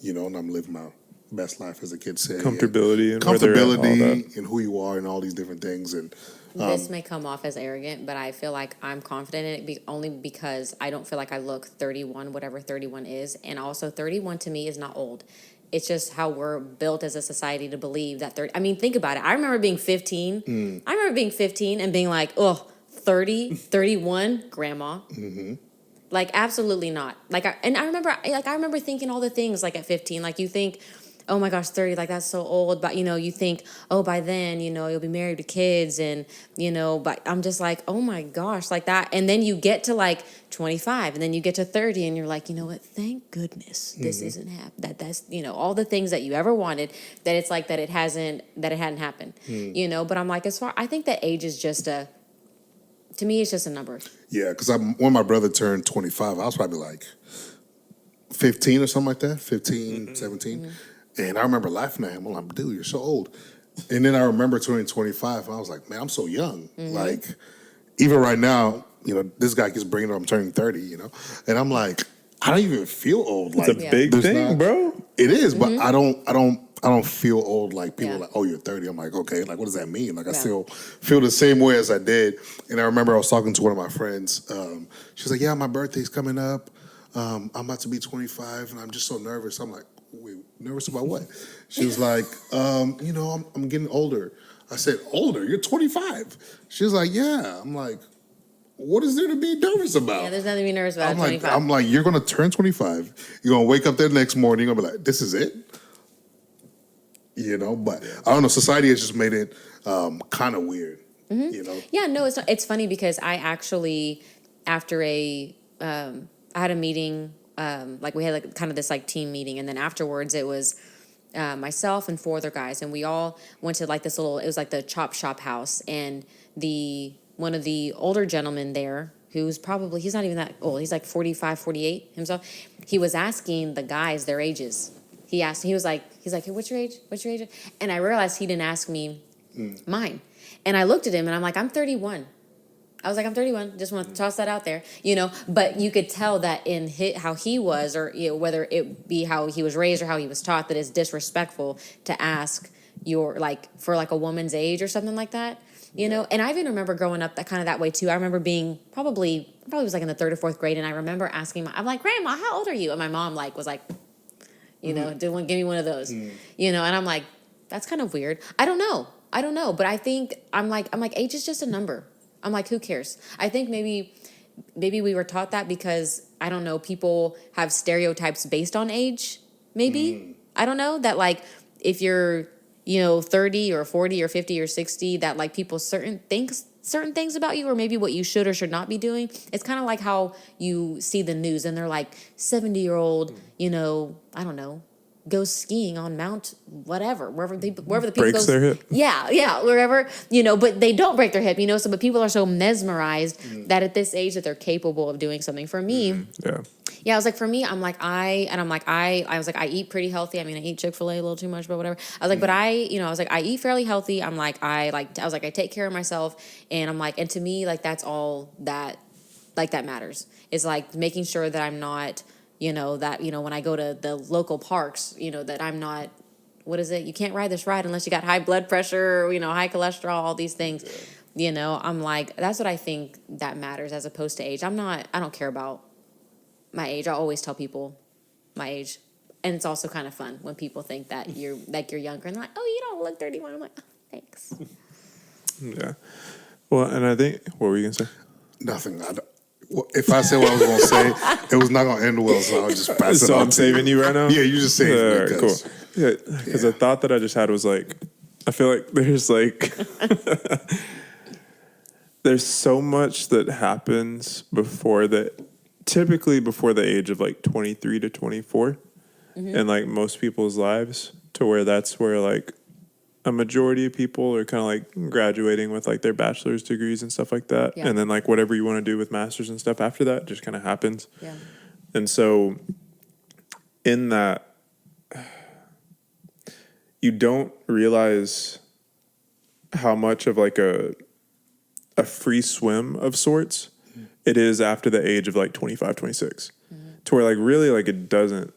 and I'm living my best life, as the kids say. Comfortability and where they're at, all comfortability and who you are and all these different things. And This may come off as arrogant, but I feel like I'm confident in it only because I don't feel like I look 31, whatever 31 is. And also 31 to me is not old. It's just how we're built as a society to believe that 30. I mean, think about it. I remember being 15. I remember being 15 and being like, 30, 31, grandma. Like, absolutely not. I remember thinking all the things like at 15. Like, you think, oh my gosh, 30, like that's so old. But, you think, oh, by then, you'll be married to kids. And, but I'm just like, oh my gosh, like that. And then you get to like 25 and then you get to 30 and you're like, you know what? Thank goodness this isn't happening. That's, all the things that you ever wanted, that it's like that it hadn't happened, But I'm like, I think that age is just to me, it's just a number. yeah, because when my brother turned 25, I was probably like 15 or something like that, 15, 17. And I remember laughing at him. I'm like, dude, you're so old. And then I remember turning 25, and I was like, man, I'm so young. Like, even right now, this guy keeps bringing up I'm turning 30, And I'm like, I don't even feel old. It's Like, a big there's thing, bro. It is, but I don't feel old. Like, people are Yeah. like, oh, you're 30. I'm like, okay, like, what does that mean? Like, I still feel the same way as I did. And I remember I was talking to one of my friends. She was like, yeah, my birthday's coming up. I'm about to be 25, and I'm just so nervous. I'm like, wait, nervous about what? She was like, I'm getting older. I said, older? You're 25. She was like, yeah. I'm like, what is there to be nervous about? Yeah, there's nothing to be nervous about. I'm like, you're gonna turn 25. You're gonna wake up the next morning. You're gonna be like, this is it. But I don't know. Society has just made it kind of weird. Yeah, no, it's not. It's funny because I actually, after I had a meeting, like we had like kind of this like team meeting, and then afterwards it was myself and 4 other guys, and we all went to like this it was like the chop shop house, and one of the older gentlemen there, he's not even that old, he's like 45, 48 himself, he was asking the guys their ages. He's like, hey, what's your age? What's your age? And I realized he didn't ask me mine. And I looked at him and I'm like, I'm 31. I was like, I'm 31. Just want to toss that out there, But you could tell that in how he was, or whether it be how he was raised or how he was taught, that it's disrespectful to ask for a woman's age or something like that, And I even remember growing up that way too. I remember being probably was like in the 3rd or 4th grade, and I remember asking I'm like, Grandma, how old are you? And my mom was like, didn't give me one of those, and I'm like, that's kind of weird. I don't know, but I think I'm like age is just a number. I'm like, who cares? I think maybe we were taught that because, I don't know, people have stereotypes based on age, maybe. I don't know, that like if you're, 30 or 40 or 50 or 60, that like people certain things about you, or maybe what you should or should not be doing. It's kind of like how you see the news and they're like 70-year-old, I don't know, goes skiing on Mount whatever, wherever the people Breaks their hip. Yeah, wherever, but they don't break their hip, but people are so mesmerized that at this age that they're capable of doing something. For me, Yeah, I was like, for me, I was like, I eat pretty healthy. I mean, I eat Chick-fil-A a little too much, but whatever. I was like, but I was like, I eat fairly healthy. I was like, I take care of myself. And I'm like, and to me, like, that's all that, like, that matters. Is like making sure that I'm not, when I go to the local parks, that I'm not, what is it? You can't ride this ride unless you got high blood pressure, high cholesterol, all these things. I'm like, that's what I think that matters as opposed to age. I don't care about my age. I always tell people my age. And it's also kind of fun when people think that you're younger and they're like, oh, you don't look 31. I'm like, oh, thanks. Yeah. Well, and I think, what were you going to say? Nothing. If I said what I was going to say, it was not going to end well, so I'll just pass it on. So I'm saving you right now? Yeah, you just saved me. All right, cool. Yeah, because the thought that I just had was like, I feel like there's like, there's so much that happens typically before the age of like 23 to 24 in like most people's lives, to where that's where like a majority of people are kind of like graduating with like their bachelor's degrees and stuff like that. Yeah. And then like whatever you want to do with masters and stuff after that just kind of happens. Yeah. And so in that, you don't realize how much of like a free swim of sorts it is after the age of like 25, 26, to where like really like it doesn't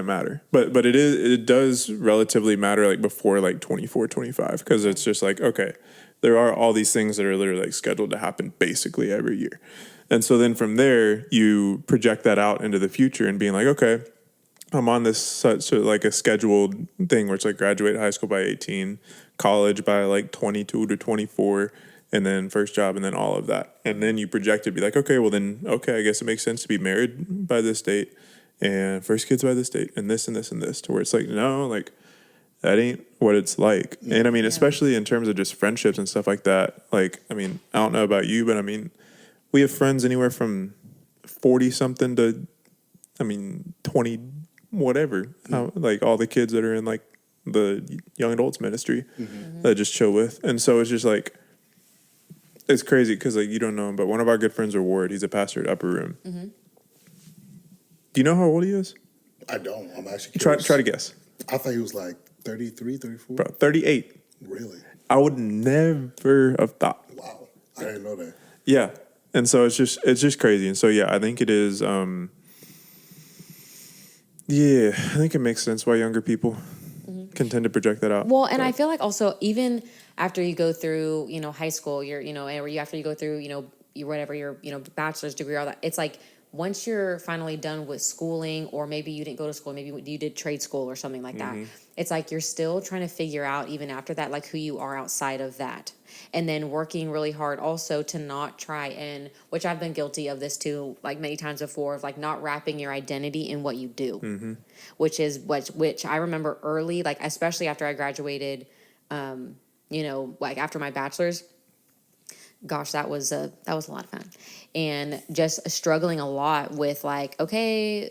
matter, but it does relatively matter like before like 24, 25, because it's just like, okay, there are all these things that are literally like scheduled to happen basically every year. And so then from there you project that out into the future and being like, okay, I'm on this such like a scheduled thing where it's like graduate high school by 18, college by like 22 to 24, and then first job, and then all of that. And then you project it, be like, okay, I guess it makes sense to be married by this date and first kids by this date and this and this and this, to where it's like, no, like that ain't what it's like. And I mean, especially in terms of just friendships and stuff like that. Like, I mean, I don't know about you, but I mean, we have friends anywhere from 40 something to, 20 whatever. Like all the kids that are in like the young adults ministry that I just chill with. And so it's just like, it's crazy because like you don't know him, but one of our good friends are Ward. He's a pastor at Upper Room. Do you know how old he is? I don't. I'm actually curious. Try to guess. I thought he was like 33, 34. Bro, 38. Really? I would never have thought. Wow. I didn't know that. Yeah. And so it's just crazy. And so, yeah, I think it is, I think it makes sense why younger people can tend to project that out. Well, and I feel like also even after you go through, high school, after you go through, your bachelor's degree, all that, it's like once you're finally done with schooling, or maybe you didn't go to school, maybe you did trade school or something like that. It's like you're still trying to figure out, even after that, like who you are outside of that. And then working really hard also to not try and, which I've been guilty of this too, like many times before, of like not wrapping your identity in what you do, which I remember early, like especially after I graduated, like after my bachelor's. Gosh, that was a lot of fun, and just struggling a lot with like, okay,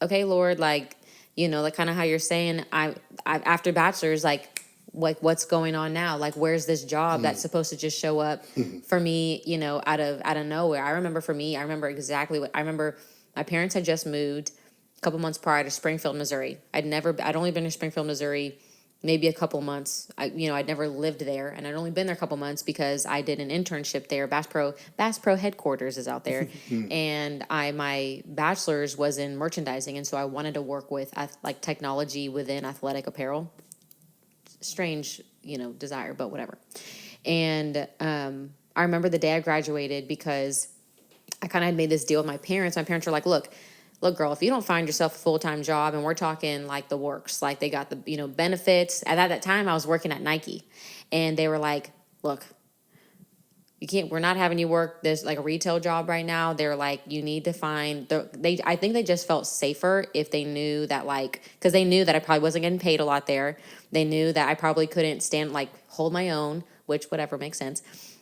Lord, like, like kind of how you're saying, I after bachelor's, like what's going on now? Like, where's this job that's supposed to just show up for me, out of nowhere? I remember exactly what I remember. My parents had just moved a couple months prior to Springfield, Missouri. I'd only been to Springfield, Missouri maybe a couple months. I'd never lived there, and I'd only been there a couple months because I did an internship there. Bass Pro headquarters is out there, and my bachelor's was in merchandising, and so I wanted to work with like technology within athletic apparel. Strange, desire, but whatever. And I remember the day I graduated, because I kind of had made this deal with my parents. My parents were like, look, girl, if you don't find yourself a full-time job, and we're talking like the works, like they got the, benefits. At that time I was working at Nike, and they were like, look, we're not having you work this like a retail job right now. They're like, you need to find I think they just felt safer if they knew that, like, cause they knew that I probably wasn't getting paid a lot there. They knew that I probably couldn't hold my own, which whatever makes sense,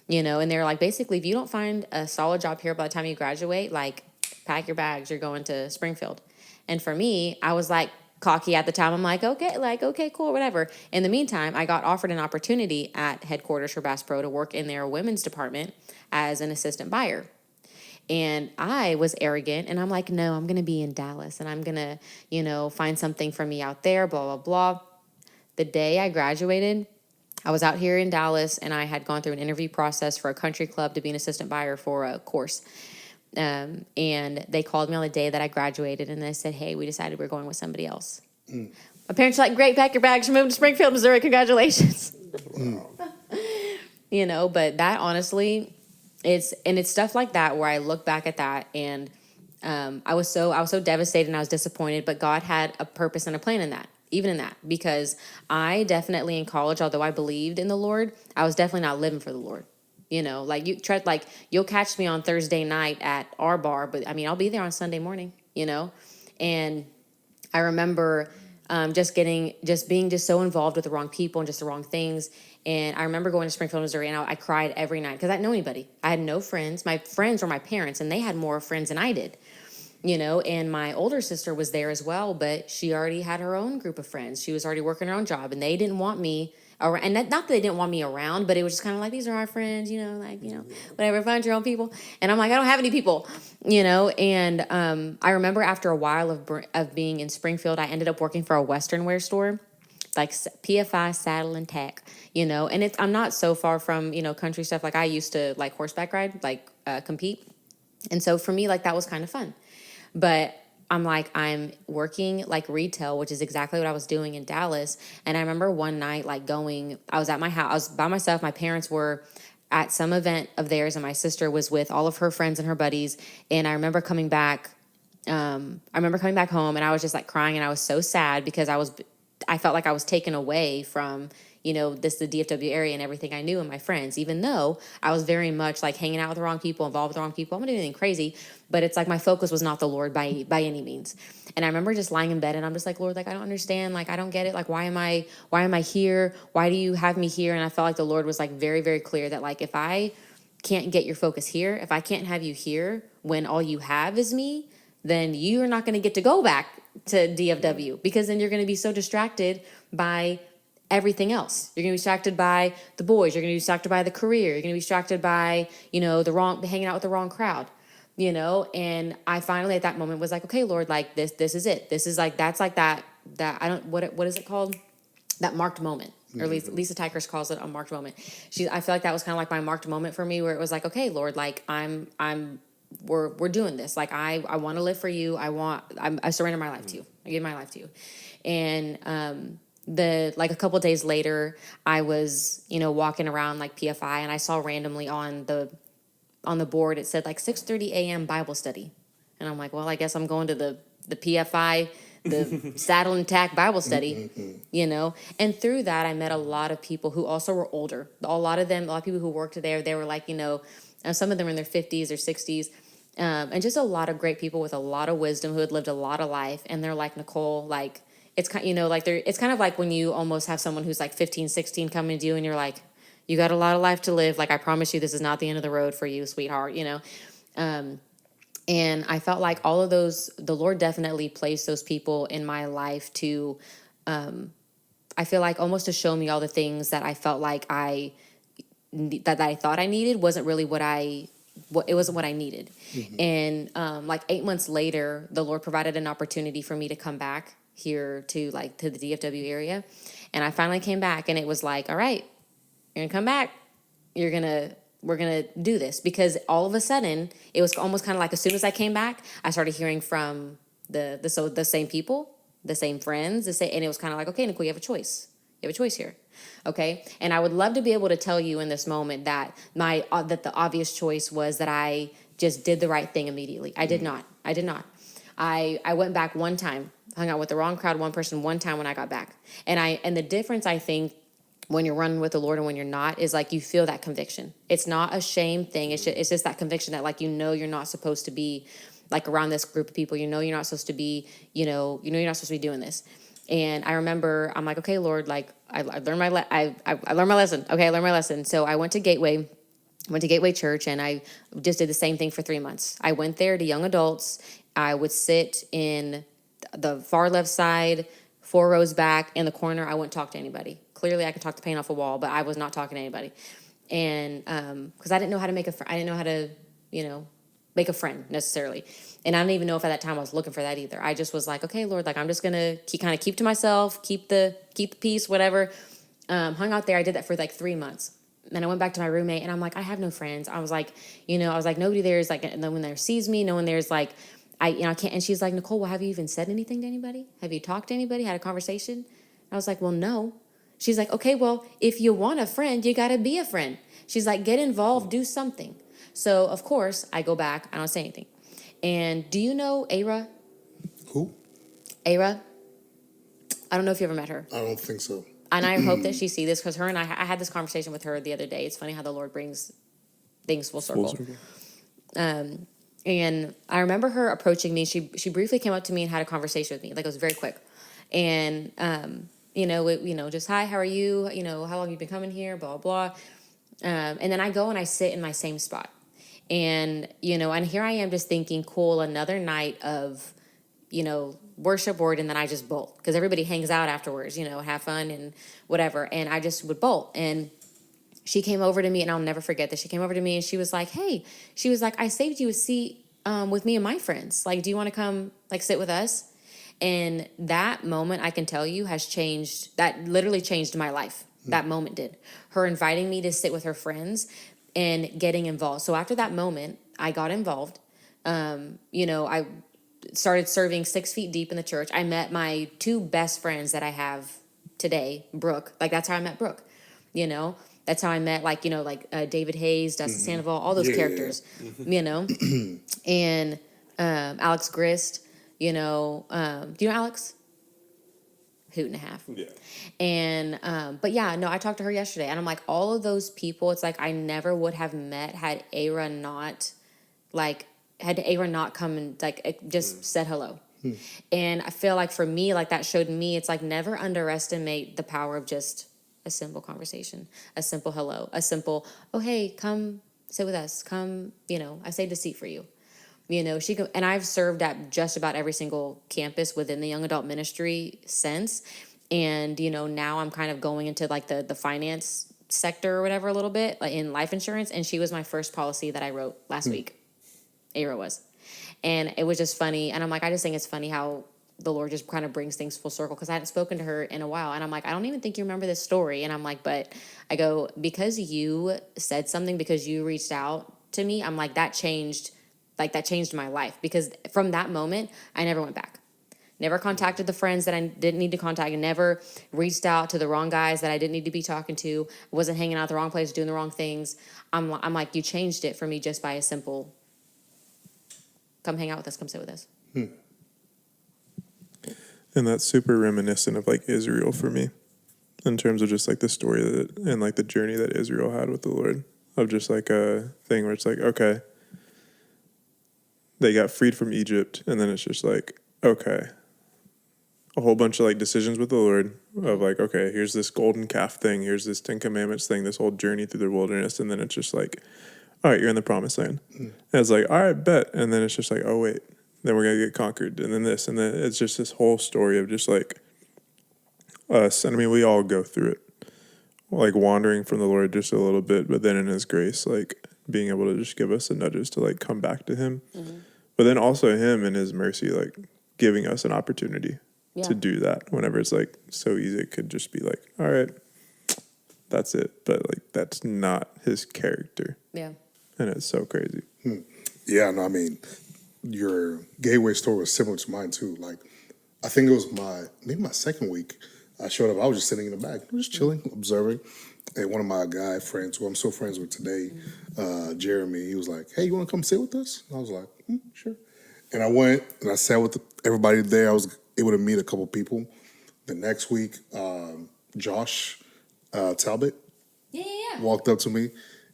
and they're like, basically, if you don't find a solid job here by the time you graduate, like, pack your bags, you're going to Springfield. And for me, I was like cocky at the time. I'm like, okay, cool, whatever. In the meantime, I got offered an opportunity at headquarters for Bass Pro to work in their women's department as an assistant buyer. And I was arrogant, and I'm like, no, I'm going to be in Dallas, and I'm going to, find something for me out there, blah, blah, blah. The day I graduated, I was out here in Dallas, and I had gone through an interview process for a country club to be an assistant buyer for a course. And they called me on the day that I graduated, and they said, hey, we decided we're going with somebody else. My parents were like, great, pack your bags, move to Springfield, Missouri, congratulations. But that honestly, it's stuff like that where I look back at that, and I was so devastated and I was disappointed, but God had a purpose and a plan in that. Even in that, because I definitely in college, although I believed in the Lord, I was definitely not living for the Lord. You'll catch me on Thursday night at our bar, but I mean, I'll be there on Sunday morning, and I remember just being so involved with the wrong people and just the wrong things. And I remember going to Springfield, Missouri, and I cried every night because I didn't know anybody. I had no friends. My friends were my parents, and they had more friends than I did. And my older sister was there as well, but she already had her own group of friends. She was already working her own job, and they didn't want me around. And not that they didn't want me around, but it was just kind of like, these are our friends, whatever, find your own people. And I'm like, I don't have any people, and I remember after a while of being in Springfield, I ended up working for a Western wear store, like PFI Saddle and Tack, and I'm not so far from, country stuff. Like I used to like horseback ride, like compete. And so for me, like that was kind of fun. But I'm working like retail, which is exactly what I was doing in Dallas. And I remember one night, I was at my house, I was by myself. My parents were at some event of theirs, and my sister was with all of her friends and her buddies. And I remember coming back home, and I was just like crying, and I was so sad because I felt like I was taken away from, the DFW area and everything I knew and my friends, even though I was very much like hanging out with the wrong people, involved with the wrong people. I'm not doing anything crazy, but it's like my focus was not the Lord by any means. And I remember just lying in bed, and I'm just like, Lord, like, I don't understand. Like, I don't get it. Like, why am I here? Why do you have me here? And I felt like the Lord was like very, very clear that like, if I can't get your focus here, if I can't have you here when all you have is me, then you're not going to get to go back to DFW, because then you're going to be so distracted by everything else. You're going to be distracted by the boys. You're going to be distracted by the career. You're going to be distracted by, hanging out with the wrong crowd, and I finally at that moment was like, okay, Lord, like this is it. This is like, that's like that I don't, what is it called? That marked moment. Or at least Lisa Tykers calls it a marked moment. I feel like that was kind of like my marked moment for me, where it was like, okay, Lord, like we're doing this. Like I want to live for you. I surrender my life to you. I give my life to you. And, a couple of days later, I was, walking around like PFI, and I saw randomly on the board, it said like 6:30 a.m. Bible study. And I'm like, well, I guess I'm going to the PFI, the Saddle and Tack Bible study, And through that, I met a lot of people who also were older. A lot of people who worked there, they were like, some of them were in their 50s or 60s. And just a lot of great people with a lot of wisdom who had lived a lot of life. And they're like, Nicole, like, it's kind, it's kind of like when you almost have someone who's like 15, 16 coming to you, and you're like, you got a lot of life to live. Like, I promise you, this is not the end of the road for you, sweetheart, And I felt like all of those, the Lord definitely placed those people in my life to, I feel like almost to show me all the things that I felt like that I thought I needed wasn't really it wasn't what I needed. And 8 months later, the Lord provided an opportunity for me to come back here to the DFW area. And I finally came back, and it was like, all right, you're gonna come back. We're gonna do this. Because all of a sudden, it was almost kind of like as soon as I came back, I started hearing from the same people, the same friends, and it was kind of like, okay, Nicole, you have a choice. You have a choice here. Okay. And I would love to be able to tell you in this moment that that the obvious choice was that I just did the right thing immediately. I did not. I went back one time, hung out with the wrong crowd, one person, one time when I got back. And the difference, I think, when you're running with the Lord and when you're not, is like you feel that conviction. It's not a shame thing. It's just that conviction that like, you're not supposed to be like around this group of people. You're not supposed to be, you're not supposed to be doing this. And I remember I'm like, okay, Lord, like I learned my lesson. Okay, I learned my lesson. So I went to Gateway Church, and I just did the same thing for 3 months. I went there to young adults. I would sit in the far left side, 4 rows back in the corner. I wouldn't talk to anybody. Clearly, I could talk the paint off a wall, but I was not talking to anybody. And because I didn't know how to make I didn't know how to, make a friend necessarily. And I don't even know if at that time I was looking for that either. I just was like, okay, Lord, like I'm just gonna keep to myself, keep the peace, whatever. Hung out there. I did that for like 3 months. And I went back to my roommate and I'm like, I have no friends. I was like, nobody there's like, no one there sees me. No one there's like, I can't. And she's like, Nicole, well, have you even said anything to anybody? Have you talked to anybody? Had a conversation? I was like, well, no. She's like, okay, well, if you want a friend, you got to be a friend. She's like, get involved, do something. So, of course, I go back. I don't say anything. And do you know Ara? Who? Ara? I don't know if you ever met her. I don't think so. And I hope that she sees this because her and I had this conversation with her the other day. It's funny how the Lord brings things full circle. And I remember her approaching me. She briefly came up to me and had a conversation with me. Like it was very quick. And, just, hi, how are you? How long you been coming here? Blah, blah. And then I go and I sit in my same spot. And, and here I am just thinking, cool, another night of, worship word, and then I just bolt because everybody hangs out afterwards, have fun and whatever. And I just would bolt. And she came over to me, and I'll never forget that. She came over to me and she was like, hey, I saved you a seat with me and my friends. Like, do you want to come like sit with us? And that moment, I can tell you, has changed. That literally changed my life. That moment did. Her inviting me to sit with her friends and getting involved. So after that moment, I got involved. I started serving 6 feet deep in the church. I met my 2 best friends that I have today, Brooke. Like, that's how I met Brooke, That's how I met, David Hayes, Dustin Sandoval, all those characters, And Alex Grist, do you know Alex? Hoot and a half. Yeah. And, but yeah, no, I talked to her yesterday, and I'm like, all of those people, it's like I never would have met had Ara not come and just said hello. And I feel like for me, like that showed me, it's like never underestimate the power of just a simple conversation, a simple hello, a simple, oh, hey, come sit with us. Come, I saved a seat for you. She can, and I've served at just about every single campus within the young adult ministry since. And, now I'm kind of going into like the finance sector or whatever a little bit, like in life insurance. And she was my first policy that I wrote last week. Ara was. And it was just funny. And I'm like, I just think it's funny how the Lord just kind of brings things full circle, because I hadn't spoken to her in a while. And I'm like, I don't even think you remember this story. And I'm like, but I go, because you said something, because you reached out to me, I'm like, that changed my life. Because from that moment, I never went back. Never contacted the friends that I didn't need to contact, and never reached out to the wrong guys that I didn't need to be talking to. Wasn't hanging out at the wrong place, doing the wrong things. I'm like, you changed it for me just by a simple, come hang out with us, come sit with us. And that's super reminiscent of like Israel for me, in terms of just like the story and like the journey that Israel had with the Lord, of just like a thing where it's like, okay, they got freed from Egypt, and then it's just like, okay, a whole bunch of like decisions with the Lord of like, okay, here's this golden calf thing, here's this 10 Commandments thing, this whole journey through the wilderness, and then it's just like, all right, you're in the promised land. And it's like, all right, bet. And then it's just like, oh wait, then we're gonna get conquered, and then this, and then it's just this whole story of just like us. And I mean, we all go through it, like wandering from the Lord just a little bit, but then in His grace, like being able to just give us the nudges to like come back to Him. But then also Him in His mercy, like giving us an opportunity to do that whenever it's like so easy. It could just be like, all right, that's it. But like, that's not His character. Yeah. And it's so crazy. Yeah, no, I mean, your gateway story was similar to mine too. Like, I think it was maybe my second week. I showed up. I was just sitting in the back, just chilling, observing. And one of my guy friends, who I'm still friends with today, Jeremy, he was like, "Hey, you want to come sit with us?" And I was like, "Sure." And I went and I sat with everybody there. I was able to meet a couple people. The next week, Josh Talbot walked up to me.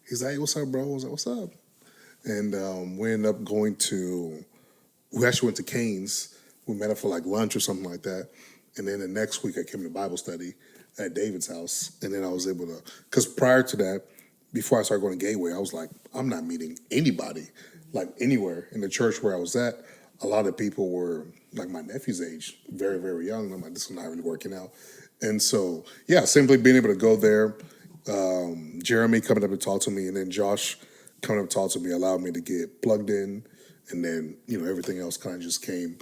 He's like, "Hey, what's up, bro?" I was like, "What's up?" And we ended up we actually went to Cane's. We met up for like lunch or something like that. And then the next week I came to Bible study at David's house. And then I was able to, because prior to that, before I started going to Gateway, I was like, I'm not meeting anybody, like anywhere. In the church where I was at, a lot of people were like my nephew's age, very, very young. I'm like, this is not really working out. And so, yeah, simply being able to go there, Jeremy coming up and talk to me, and then Josh coming up to talk to me allowed me to get plugged in, and then everything else kind of just came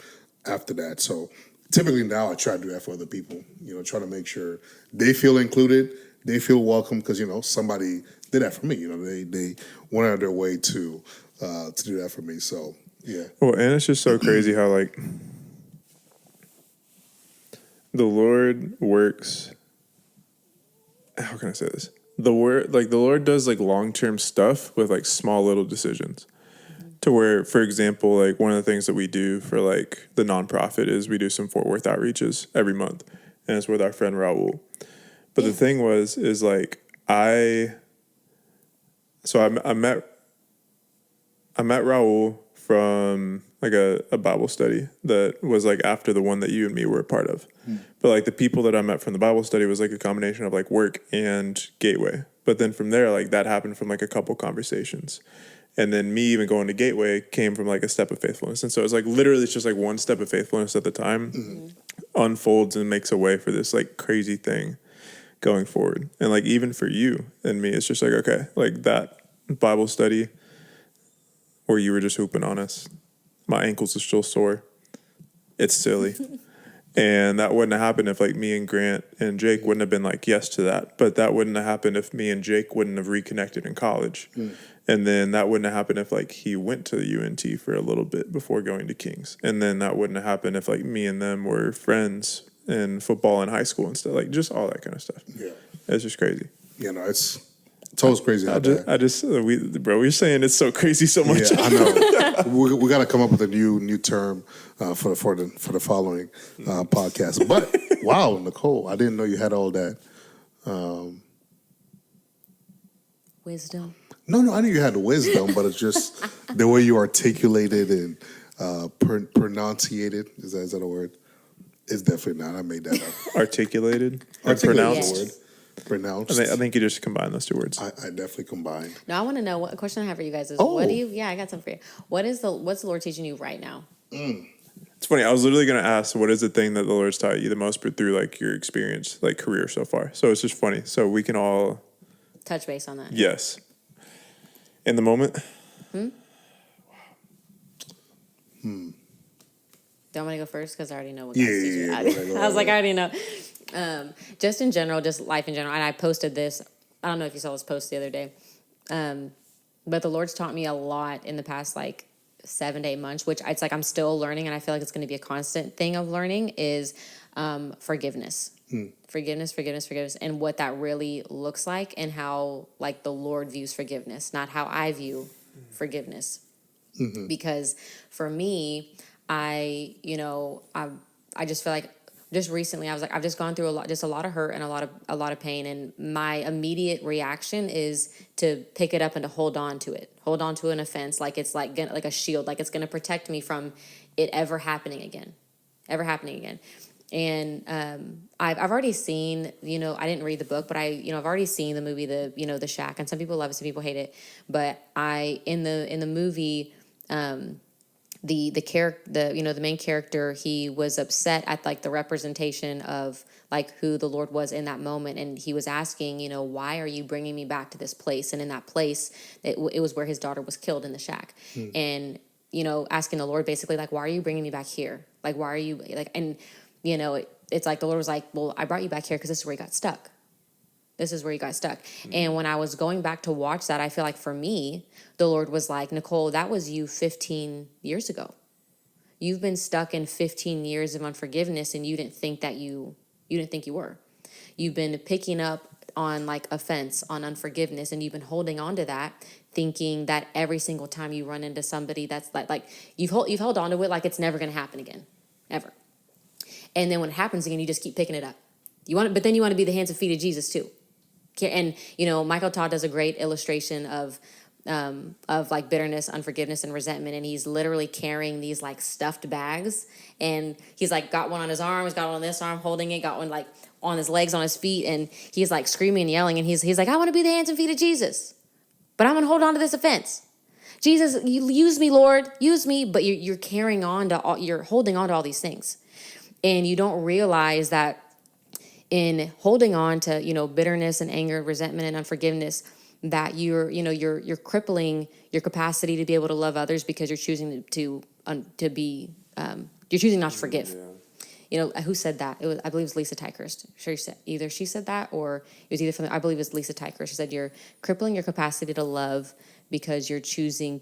after that. So typically now I try to do that for other people. Try to make sure they feel included, they feel welcome, because somebody did that for me. They went out of their way to do that for me. So yeah. Well, and it's just so crazy how like the Lord works. How can I say this? The Lord does like long-term stuff with like small little decisions. To where, for example, like one of the things that we do for like the nonprofit is we do some Fort Worth outreaches every month, and it's with our friend Raul. But the thing is like I met Raul from like a Bible study that was like after the one that you and me were a part of. But like the people that I met from the Bible study was like a combination of like work and Gateway. But then from there, like that happened from like a couple conversations. And then me even going to Gateway came from like a step of faithfulness. And so it's like literally it's just like one step of faithfulness at the time unfolds and makes a way for this like crazy thing going forward. And like even for you and me, it's just like, okay, like that Bible study where you were just hooping on us. My ankles are still sore. It's silly. And that wouldn't have happened if like me and Grant and Jake wouldn't have been like yes to that. But that wouldn't have happened if me and Jake wouldn't have reconnected in college. And then that wouldn't have happened if like he went to the UNT for a little bit before going to Kings. And then that wouldn't have happened if like me and them were friends in football in high school and stuff. Like just all that kind of stuff. Yeah. It's just crazy. It's always crazy out there. We're saying it's so crazy so much. Yeah, I know. we got to come up with a new term for the following podcast. But wow, Nicole, I didn't know you had all that wisdom. No, I knew you had the wisdom, but it's just the way you articulated and pronunciated. Is that a word? It's definitely not. I made that up. Articulated? Pronounced. Word. Pronounced. I think you just combine those two words. I definitely combined. Now I want to know what question I have for you guys is I got something for you. What's the Lord teaching you right now? It's funny. I was literally going to ask, what is the thing that the Lord's taught you the most, but through like your experience, like career so far? So it's just funny. So we can all touch base on that. Yes. In the moment. Don't want to go first because I already know what God's teaching. I was like, I already know. Just in general, just life in general. And I posted this. I don't know if you saw this post the other day. But the Lord's taught me a lot in the past like 7 to 8 months, which it's like I'm still learning, and I feel like it's going to be a constant thing of learning is forgiveness. Forgiveness, and what that really looks like, and how like the Lord views forgiveness, not how I view forgiveness. Because for me, I just feel like just recently I was like, I've just gone through a lot of hurt and a lot of pain, and my immediate reaction is to pick it up and to hold on to an offense like it's like a shield, like it's going to protect me from it ever happening again. And I've already seen, I didn't read the book, but I've already seen the movie, The Shack, and some people love it, some people hate it. But in the movie, the main character, he was upset at like the representation of like who the Lord was in that moment, and he was asking, why are you bringing me back to this place? And in that place, it was where his daughter was killed in the shack, and asking the Lord basically like, why are you bringing me back here? Like, why are you like and it's like the Lord was like, well, I brought you back here because this is where you got stuck. And when I was going back to watch that, I feel like for me, the Lord was like, Nicole, that was you 15 years ago. You've been stuck in 15 years of unforgiveness, and you didn't think you were. You've been picking up on like offense, on unforgiveness, and you've been holding on to that, thinking that every single time you run into somebody that's like you've held on to it like it's never going to happen again, ever. And then when it happens again, you just keep picking it up. But then you want to be the hands and feet of Jesus too. And Michael Todd does a great illustration of like bitterness, unforgiveness, and resentment, and he's literally carrying these like stuffed bags, and he's like got one on his arm, he's got one on this arm holding it, got one like on his legs, on his feet, and he's like screaming and yelling, and he's like, I want to be the hands and feet of Jesus, but I'm gonna hold on to this offense. Jesus, you use me, Lord, use me, but you're carrying on to you're holding on to all these things, and you don't realize that in holding on to bitterness and anger, resentment and unforgiveness, that you're crippling your capacity to be able to love others because you're choosing to be you're choosing not to forgive. Who said that? I believe it was Lisa Tykehurst. Sure, she said that, or it was either from I believe it was Lisa Tykehurst. She said you're crippling your capacity to love because you're choosing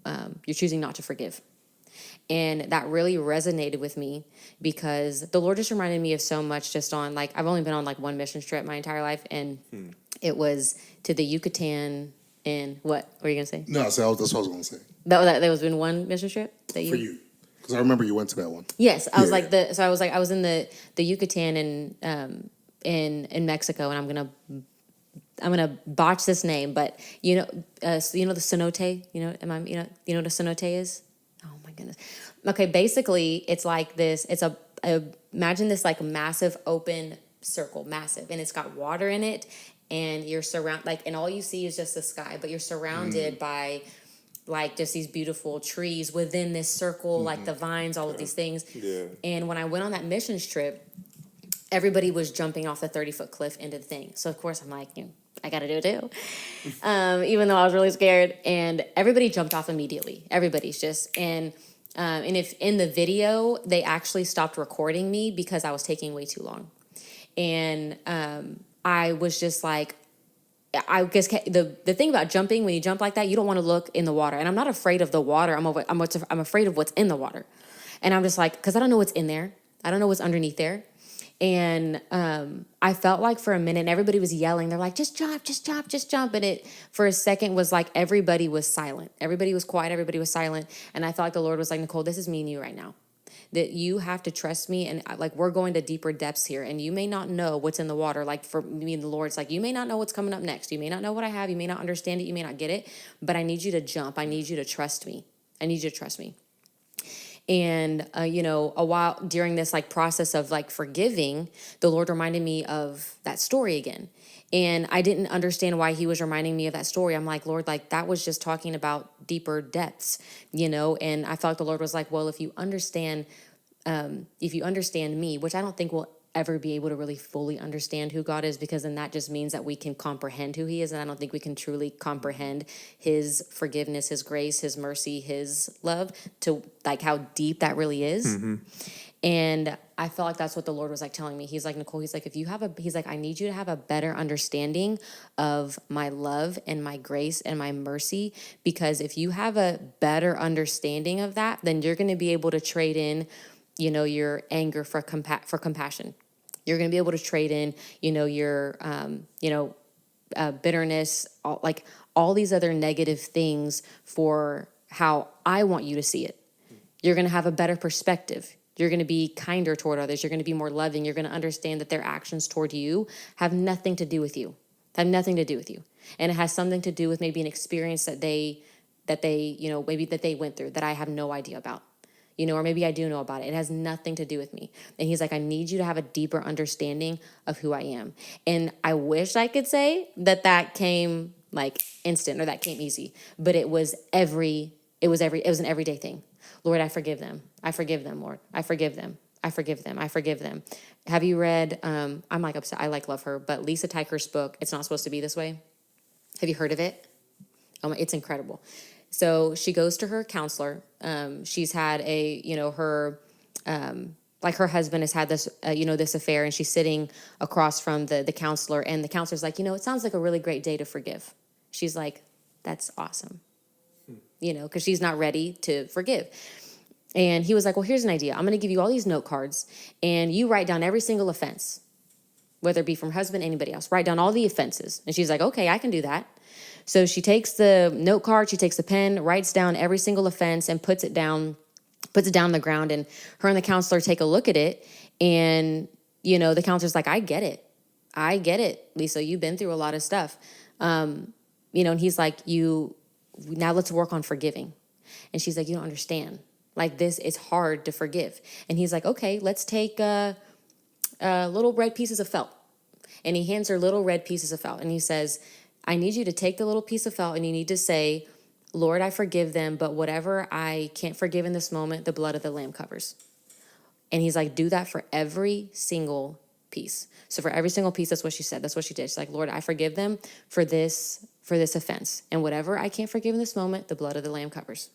not to forgive. And that really resonated with me because the Lord just reminded me of so much just on, like, I've only been on like one mission trip my entire life, and it was to the Yucatan. And what were you gonna say? No, that's what I was going to say. That was been one mission trip that you. For you. Because I remember you went to that one. Yes, I was I was in the Yucatan in Mexico, and I'm gonna botch this name, but the cenote. You know what a cenote is? Oh my goodness. Okay, basically it's like this. It's imagine this like massive open circle, massive, and it's got water in it, and you're and all you see is just the sky, but you're surrounded by like just these beautiful trees within this circle, like the vines, all of these things. Yeah. And when I went on that missions trip, everybody was jumping off the 30-foot cliff into the thing. So of course I'm like, I got to do it too. Even though I was really scared, and everybody jumped off immediately. Everybody's just, and if in the video, they actually stopped recording me because I was taking way too long. And I was just like, I guess the thing about jumping, when you jump like that, you don't want to look in the water. And I'm not afraid of the water. I'm afraid of what's in the water. And I'm just like, because I don't know what's in there. I don't know what's underneath there. And I felt like for a minute, and everybody was yelling. They're like, just jump, just jump, just jump. And it, for a second, was like everybody was silent. Everybody was quiet. Everybody was silent. And I felt like the Lord was like, Nicole, this is me and you right now. That you have to trust me, and like we're going to deeper depths here, and you may not know what's in the water. Like for me and the Lord, it's like you may not know what's coming up next. You may not know what I have. You may not understand it. You may not get it. But I need you to jump. I need you to trust me. I need you to trust me. And a while during this like process of like forgiving, the Lord reminded me of that story again. And I didn't understand why he was reminding me of that story. I'm like, Lord, like that was just talking about deeper depths, and I felt like the Lord was like, well, if you understand me, which I don't think we'll ever be able to really fully understand who God is, because then that just means that we can comprehend who he is. And I don't think we can truly comprehend his forgiveness, his grace, his mercy, his love, to like how deep that really is. Mm-hmm. And I felt like that's what the Lord was like telling me. He's like, Nicole, he's like, I need you to have a better understanding of my love and my grace and my mercy, because if you have a better understanding of that, then you're going to be able to trade in, your anger for compassion. You're going to be able to trade in, your, bitterness, all these other negative things for how I want you to see it. You're going to have a better perspective. You're going to be kinder toward others. You're going to be more loving. You're going to understand that their actions toward you have nothing to do with you. And it has something to do with maybe an experience that they went through that I have no idea about. Or maybe I do know about it. It has nothing to do with me. And he's like, I need you to have a deeper understanding of who I am. And I wish I could say that came like instant or that came easy, but it was an everyday thing. Lord, I forgive them. I forgive them, Lord. I forgive them. I forgive them. I forgive them. Have you read, I'm like upset. I love her, but Lisa Tykehurst's book, It's Not Supposed to Be This Way. Have you heard of it? Oh, it's incredible. So she goes to her counselor. She's had her husband has had this, this affair, and she's sitting across from the counselor, and the counselor's like, it sounds like a really great day to forgive. She's like, that's awesome. Because she's not ready to forgive. And he was like, well, here's an idea. I'm going to give you all these note cards, and you write down every single offense, whether it be from husband, anybody else. Write down all the offenses. And she's like, okay, I can do that. So she takes the note card, she takes the pen, writes down every single offense, and puts it down on the ground. And her and the counselor take a look at it. And, the counselor's like, I get it, Lisa, you've been through a lot of stuff. And he's like, now let's work on forgiving. And she's like, you don't understand. Like this, it's hard to forgive. And he's like, okay, let's take little red pieces of felt. And he hands her little red pieces of felt. And he says, I need you to take the little piece of felt, and you need to say, Lord, I forgive them, but whatever I can't forgive in this moment, the blood of the Lamb covers. And he's like, do that for every single piece. So for every single piece, that's what she said. That's what she did. She's like, Lord, I forgive them for this offense. And whatever I can't forgive in this moment, the blood of the Lamb covers.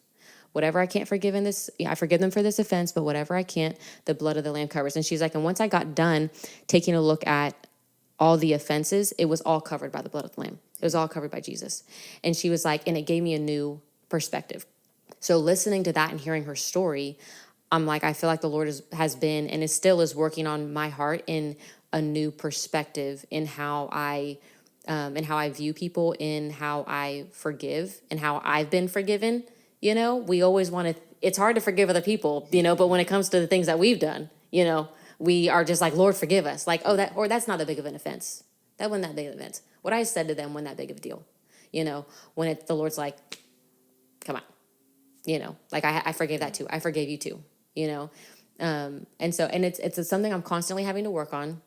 Whatever I can't forgive in this, I forgive them for this offense, but whatever I can't, the blood of the Lamb covers. And she's like, and once I got done taking a look at all the offenses, it was all covered by the blood of the Lamb. It was all covered by Jesus. And she was like, and it gave me a new perspective. So listening to that and hearing her story, I'm like, I feel like the Lord has been and is working on my heart in a new perspective in how I view people, in how I forgive, and how I've been forgiven. We always want to, it's hard to forgive other people, but when it comes to the things that we've done, we are just like, Lord, forgive us. Like, that's not that big of an offense. That wasn't that big of an offense. What I said to them wasn't that big of a deal. When the Lord's like, come on, like I forgave that too. I forgave you too, and it's something I'm constantly having to work on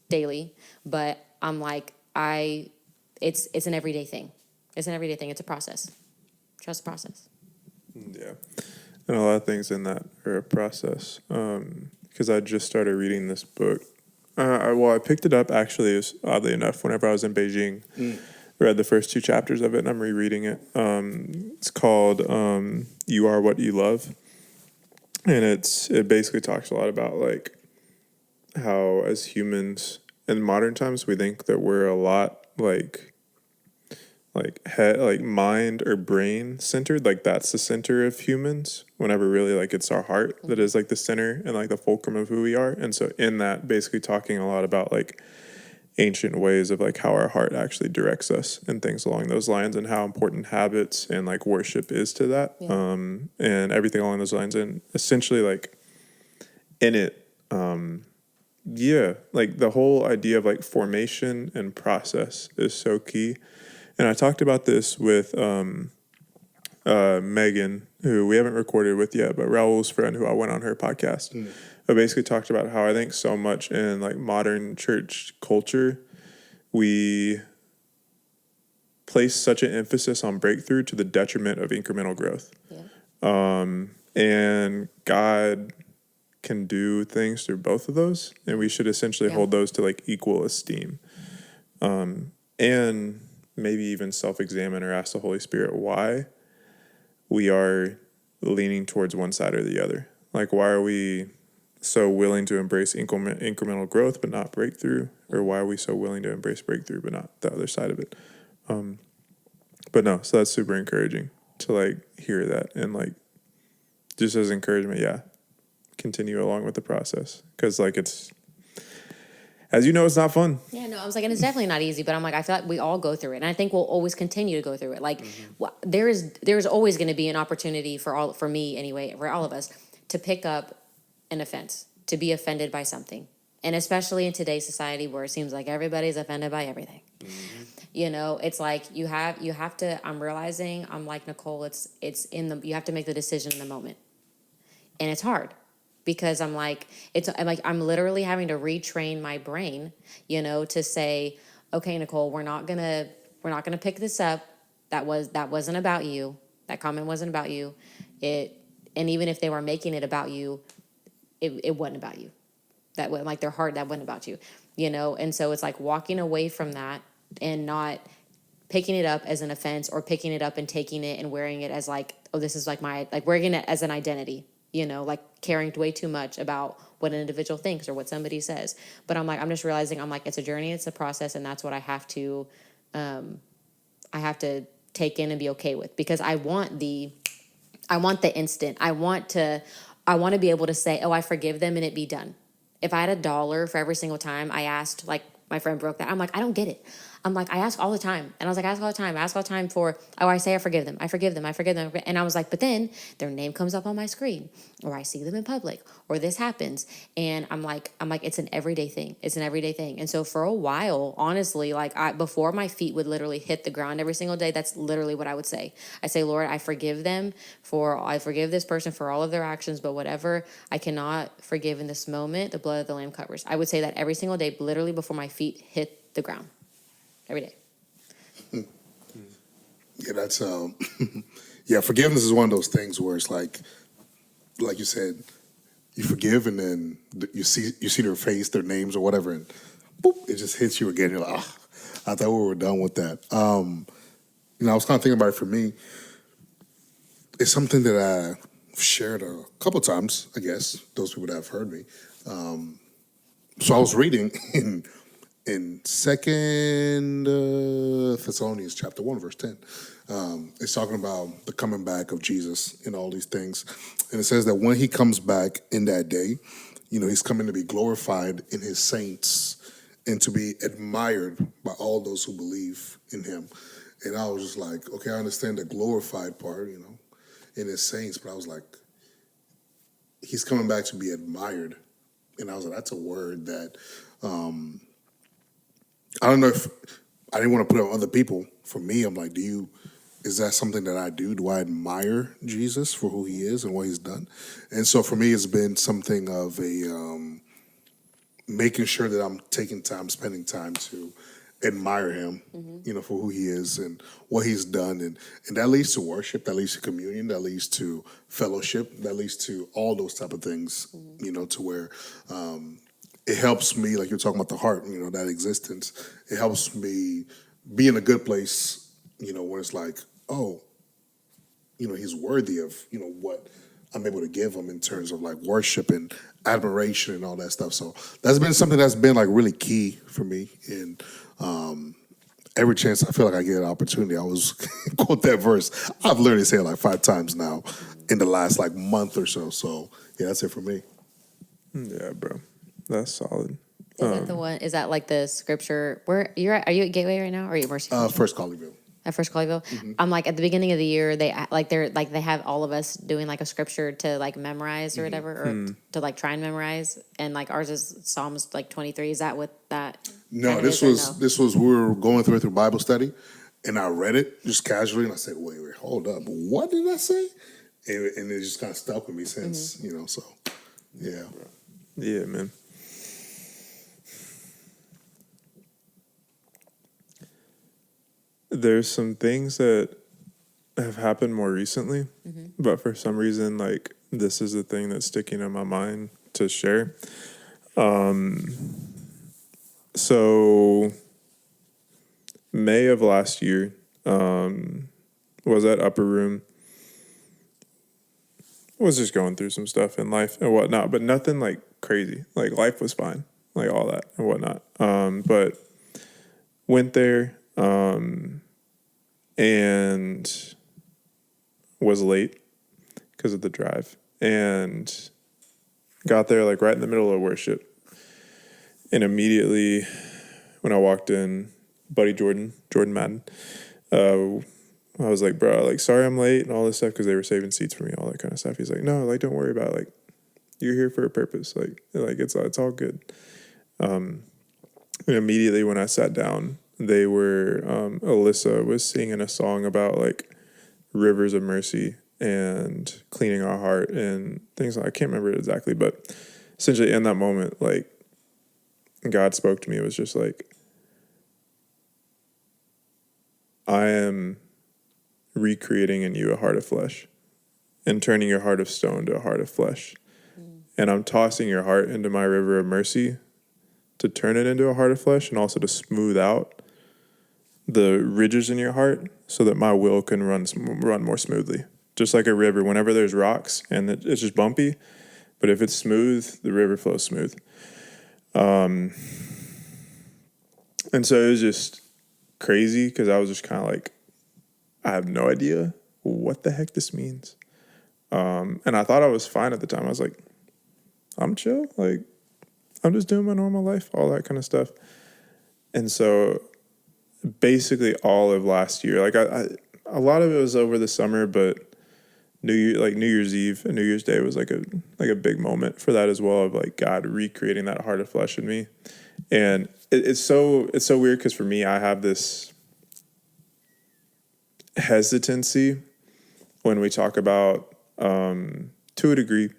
daily, but I'm like, it's an everyday thing. It's an everyday thing. It's a process. Trust the process. Yeah. And a lot of things in that are a process. Because I just started reading this book. I picked it up actually, oddly enough, whenever I was in Beijing. Read the first 2 chapters of it, and I'm rereading it. It's called You Are What You Love. And it basically talks a lot about like how as humans in modern times we think that we're a lot like head, like mind or brain centered, like that's the center of humans, whenever really like it's our heart that is like the center and like the fulcrum of who we are. And so in that, basically talking a lot about like ancient ways of like how our heart actually directs us and things along those lines, and how important habits and like worship is to that. And everything along those lines. And essentially like in it, like the whole idea of like formation and process is so key. And I talked about this with Megan, who we haven't recorded with yet, but Raul's friend who I went on her podcast. I basically talked about how I think so much in like modern church culture, we place such an emphasis on breakthrough to the detriment of incremental growth. And God can do things through both of those, and we should essentially hold those to like equal esteem. And maybe even self-examine or ask the Holy Spirit why we are leaning towards one side or the other. Like, why are we so willing to embrace incremental growth but not breakthrough? Or why are we so willing to embrace breakthrough but not the other side of it? But no, so that's super encouraging to like hear that, and like just as encouragement, continue along with the process, because like it's, as you know, it's not fun. Yeah, no, I was like, and it's definitely not easy, but I'm like, I feel like we all go through it, and I think we'll always continue to go through it. Like, there's always going to be an opportunity for me anyway, for all of us, to pick up an offense, to be offended by something, and especially in today's society where it seems like everybody's offended by everything. It's like you have to. I'm realizing, I'm like, Nicole, you have to make the decision in the moment, and it's hard. Because I'm literally having to retrain my brain, to say, okay, Nicole, we're not gonna pick this up. That wasn't about you. That comment wasn't about you. And even if they were making it about you, it wasn't about you. That was like their heart. That wasn't about you. And so it's like walking away from that and not picking it up as an offense, or picking it up and taking it and wearing it as like, oh, this is like wearing it as an identity. Like caring way too much about what an individual thinks or what somebody says. But I'm just realizing, it's a journey, it's a process, and that's what I have to take in and be okay with, because I want the instant. I want to be able to say, oh, I forgive them, and it be done. If I had $1 for every single time I asked, like my friend broke that, I'm like, I don't get it. I'm like, I ask all the time. And I was like, I ask all the time for, oh, I say I forgive them. I forgive them. And I was like, but then their name comes up on my screen, or I see them in public, or this happens. And I'm like, it's an everyday thing. It's an everyday thing. And so for a while, honestly, before my feet would literally hit the ground every single day, that's literally what I would say. I say, Lord, I forgive this person for all of their actions, but whatever I cannot forgive in this moment, the blood of the Lamb covers. I would say that every single day, literally before my feet hit the ground. Every day. Yeah, that's forgiveness is one of those things where it's like you said, you forgive, and then you see their face, their names, or whatever, and boop, it just hits you again. You're like, ah, I thought we were done with that. I was kind of thinking about it for me. It's something that I've shared a couple times, I guess, those people that have heard me. So I was reading in Second Thessalonians chapter 1, verse 10. It's talking about the coming back of Jesus and all these things. And it says that when he comes back in that day, he's coming to be glorified in his saints and to be admired by all those who believe in him. And I was just like, okay, I understand the glorified part, in his saints, but I was like, he's coming back to be admired. And I was like, that's a word that I don't know if I didn't want to put it on other people. For me, I'm like, is that something that I do? Do I admire Jesus for who he is and what he's done? And so for me, it's been something of a making sure that I'm spending time to admire him, for who he is and what he's done. And that leads to worship, that leads to communion, that leads to fellowship, that leads to all those type of things, to where it helps me, like you're talking about the heart, that existence. It helps me be in a good place, where it's like, oh, he's worthy of, what I'm able to give him in terms of like worship and admiration and all that stuff. So that's been something that's been like really key for me. And every chance I feel like I get an opportunity, I always quote that verse. I've literally said it like 5 times now in the last like month or so. So yeah, that's it for me. Yeah, bro. That's solid. Is that the one? Is that like the scripture? Where you're at? Are you at Gateway right now, or are you at Mercy? First Colleyville. At First Colleyville, I'm like at the beginning of the year. They have all of us doing like a scripture to like memorize or whatever, or to like try and memorize. And like ours is Psalms like 23. Is that what that? No, this was we were going through Bible study, and I read it just casually, and I said, wait, hold up, what did I say? And it just kind of stuck with me since, So yeah, yeah, man. There's some things that have happened more recently, but for some reason, like, this is the thing that's sticking in my mind to share. So May of last year, was at Upper Room. Was just going through some stuff in life and whatnot, but nothing like crazy. Like, life was fine, like all that and whatnot. But went there, and was late because of the drive, and got there like right in the middle of worship. And immediately when I walked in, buddy Jordan Madden, I was like, bro, like, sorry I'm late and all this stuff, because they were saving seats for me, all that kind of stuff. He's like, no, like, don't worry about it. Like, you're here for a purpose. Like it's all good. And immediately when I sat down, they were, Alyssa was singing a song about like rivers of mercy and cleaning our heart and things like, I can't remember it exactly, but essentially in that moment, like, God spoke to me. It was just like, I am recreating in you a heart of flesh and turning your heart of stone to a heart of flesh. And I'm tossing your heart into my river of mercy to turn it into a heart of flesh, and also to smooth out the ridges in your heart so that my will can run more smoothly. Just like a river, whenever there's rocks and it's just bumpy, but if it's smooth, the river flows smooth. And so it was just crazy, because I was just kind of like, I have no idea what the heck this means. And I thought I was fine at the time. I was like, I'm chill. Like, I'm just doing my normal life, all that kind of stuff. And so basically all of last year, like a lot of it was over the summer, but New Year's Eve and New Year's Day was like a big moment for that as well, of like God recreating that heart of flesh in me. And it's so weird, because for me, I have this hesitancy when we talk about, to a degree,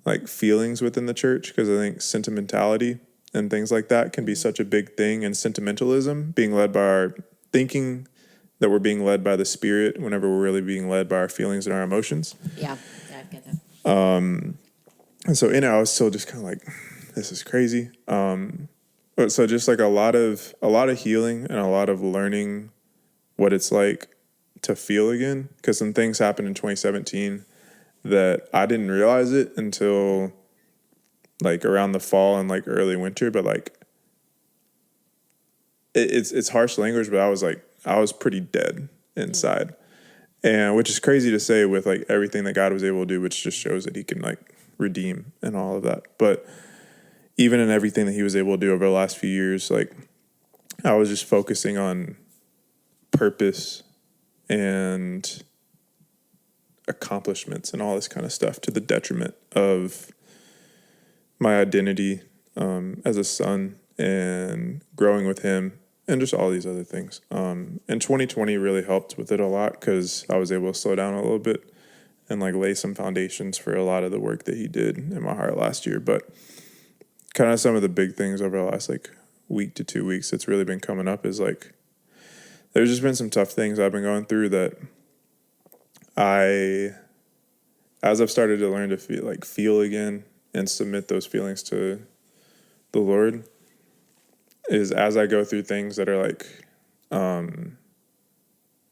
like feelings within the church, because I think sentimentality and things like that can be such a big thing, and sentimentalism, being led by our thinking that we're being led by the Spirit whenever we're really being led by our feelings and our emotions. Yeah, I get that. And so in it, I was still just kind of like, this is crazy. But so just like a lot of healing and a lot of learning what it's like to feel again. Because some things happened in 2017 that I didn't realize it until like around the fall and like early winter. But like it's harsh language, but I was pretty dead inside. And which is crazy to say with like everything that God was able to do, which just shows that he can like redeem and all of that. But even in everything that he was able to do over the last few years, like I was just focusing on purpose and accomplishments and all this kind of stuff to the detriment of my identity as a son and growing with him and just all these other things. And 2020 really helped with it a lot because I was able to slow down a little bit and like lay some foundations for a lot of the work that he did in my heart last year. But kind of some of the big things over the last like week to 2 weeks that's really been coming up is like there's just been some tough things I've been going through that as I've started to learn to feel again and submit those feelings to the Lord, is as I go through things that are like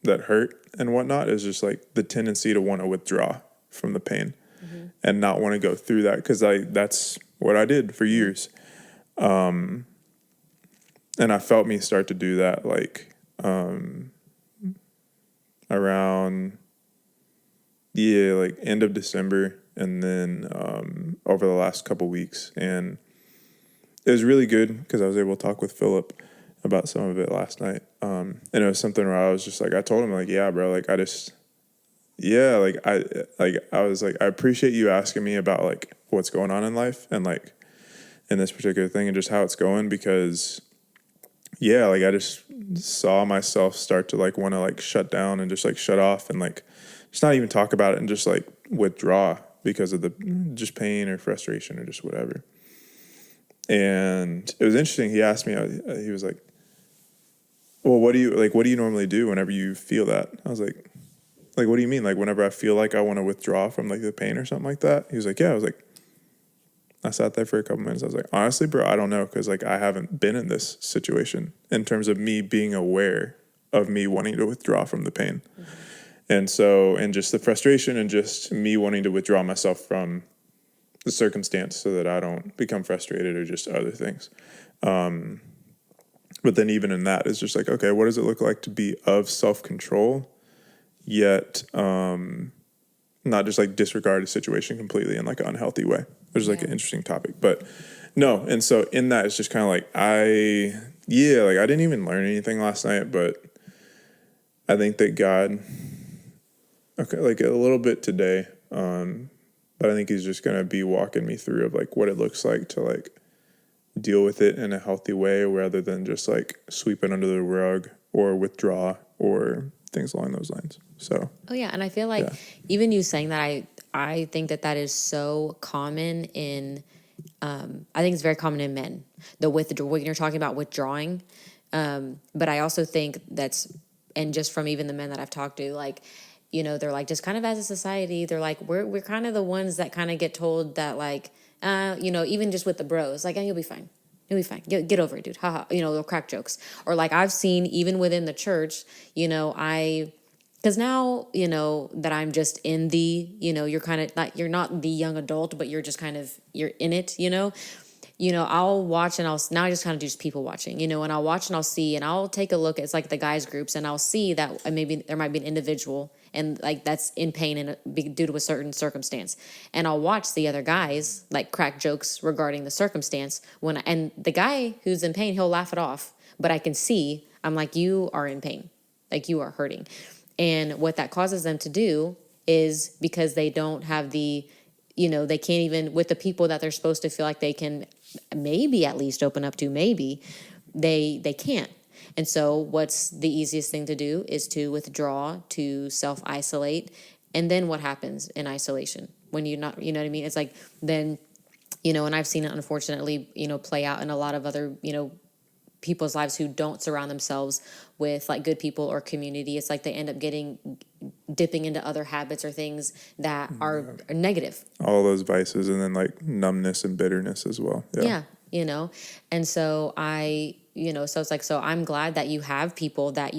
that hurt and whatnot, is just like the tendency to want to withdraw from the pain and not want to go through that, because that's what I did for years. And I felt me start to do that like around like end of December and then over the last couple weeks. And it was really good because I was able to talk with Philip about some of it last night. And it was something where I was just like, I told him like, yeah, bro, like I was like, I appreciate you asking me about like what's going on in life and like in this particular thing and just how it's going, because like I just saw myself start to like want to like shut down and just like shut off and like just not even talk about it and just like withdraw because of the just pain or frustration or just whatever. And it was interesting. He asked me, he was like, well, what do you normally do whenever you feel that? I was like, what do you mean? Like whenever I feel like I want to withdraw from like the pain or something like that? He was like, yeah. I was like, I sat there for a couple minutes. I was like, honestly, bro, I don't know. Cause like, I haven't been in this situation in terms of me being aware of me wanting to withdraw from the pain. Mm-hmm. And so, and just the frustration and just me wanting to withdraw myself from the circumstance so that I don't become frustrated or just other things. But then even in that, it's just like, okay, what does it look like to be of self-control, yet not just like disregard a situation completely in like an unhealthy way, which is like an interesting topic. But no, and so in that, it's just kind of like I didn't even learn anything last night, but I think that God, like a little bit today, but I think he's just going to be walking me through of like what it looks like to like deal with it in a healthy way rather than just like sweep it under the rug or withdraw or things along those lines. So. Oh yeah. And I feel like even you saying that, I think that is so common in, I think it's very common in men, when you're talking about withdrawing. But I also think and just from even the men that I've talked to, like, you know, they're like, just kind of as a society, they're like, we're kind of the ones that kind of get told that like, you know, even just with the bros, like, you'll be fine. You'll be fine. Get over it, dude. Haha. You know, they'll crack jokes. Or like I've seen even within the church, you know, because now, you know, that I'm just in you know, you're not the young adult, but you're just you're in it, you know. I'll watch and now I just kind of do just people watching, you know, and I'll watch and I'll see and I'll take a look at like the guys groups and I'll see that maybe there might be an individual and like that's in pain and due to a certain circumstance. And I'll watch the other guys like crack jokes regarding the circumstance and the guy who's in pain, he'll laugh it off, but I can see, I'm like, you are in pain, like you are hurting. And what that causes them to do is because they don't have they can't even, with the people that they're supposed to feel like they can maybe at least open up to, maybe they can't. And so what's the easiest thing to do is to withdraw, to self-isolate. And then what happens in isolation when you're not, you know what I mean? It's like, then, you know, and I've seen it unfortunately, you know, play out in a lot of other, you know, people's lives who don't surround themselves with like good people or community. It's like they end up dipping into other habits or things that are negative. All those vices, and then like numbness and bitterness as well. Yeah, and so so it's like, so I'm glad that you have people that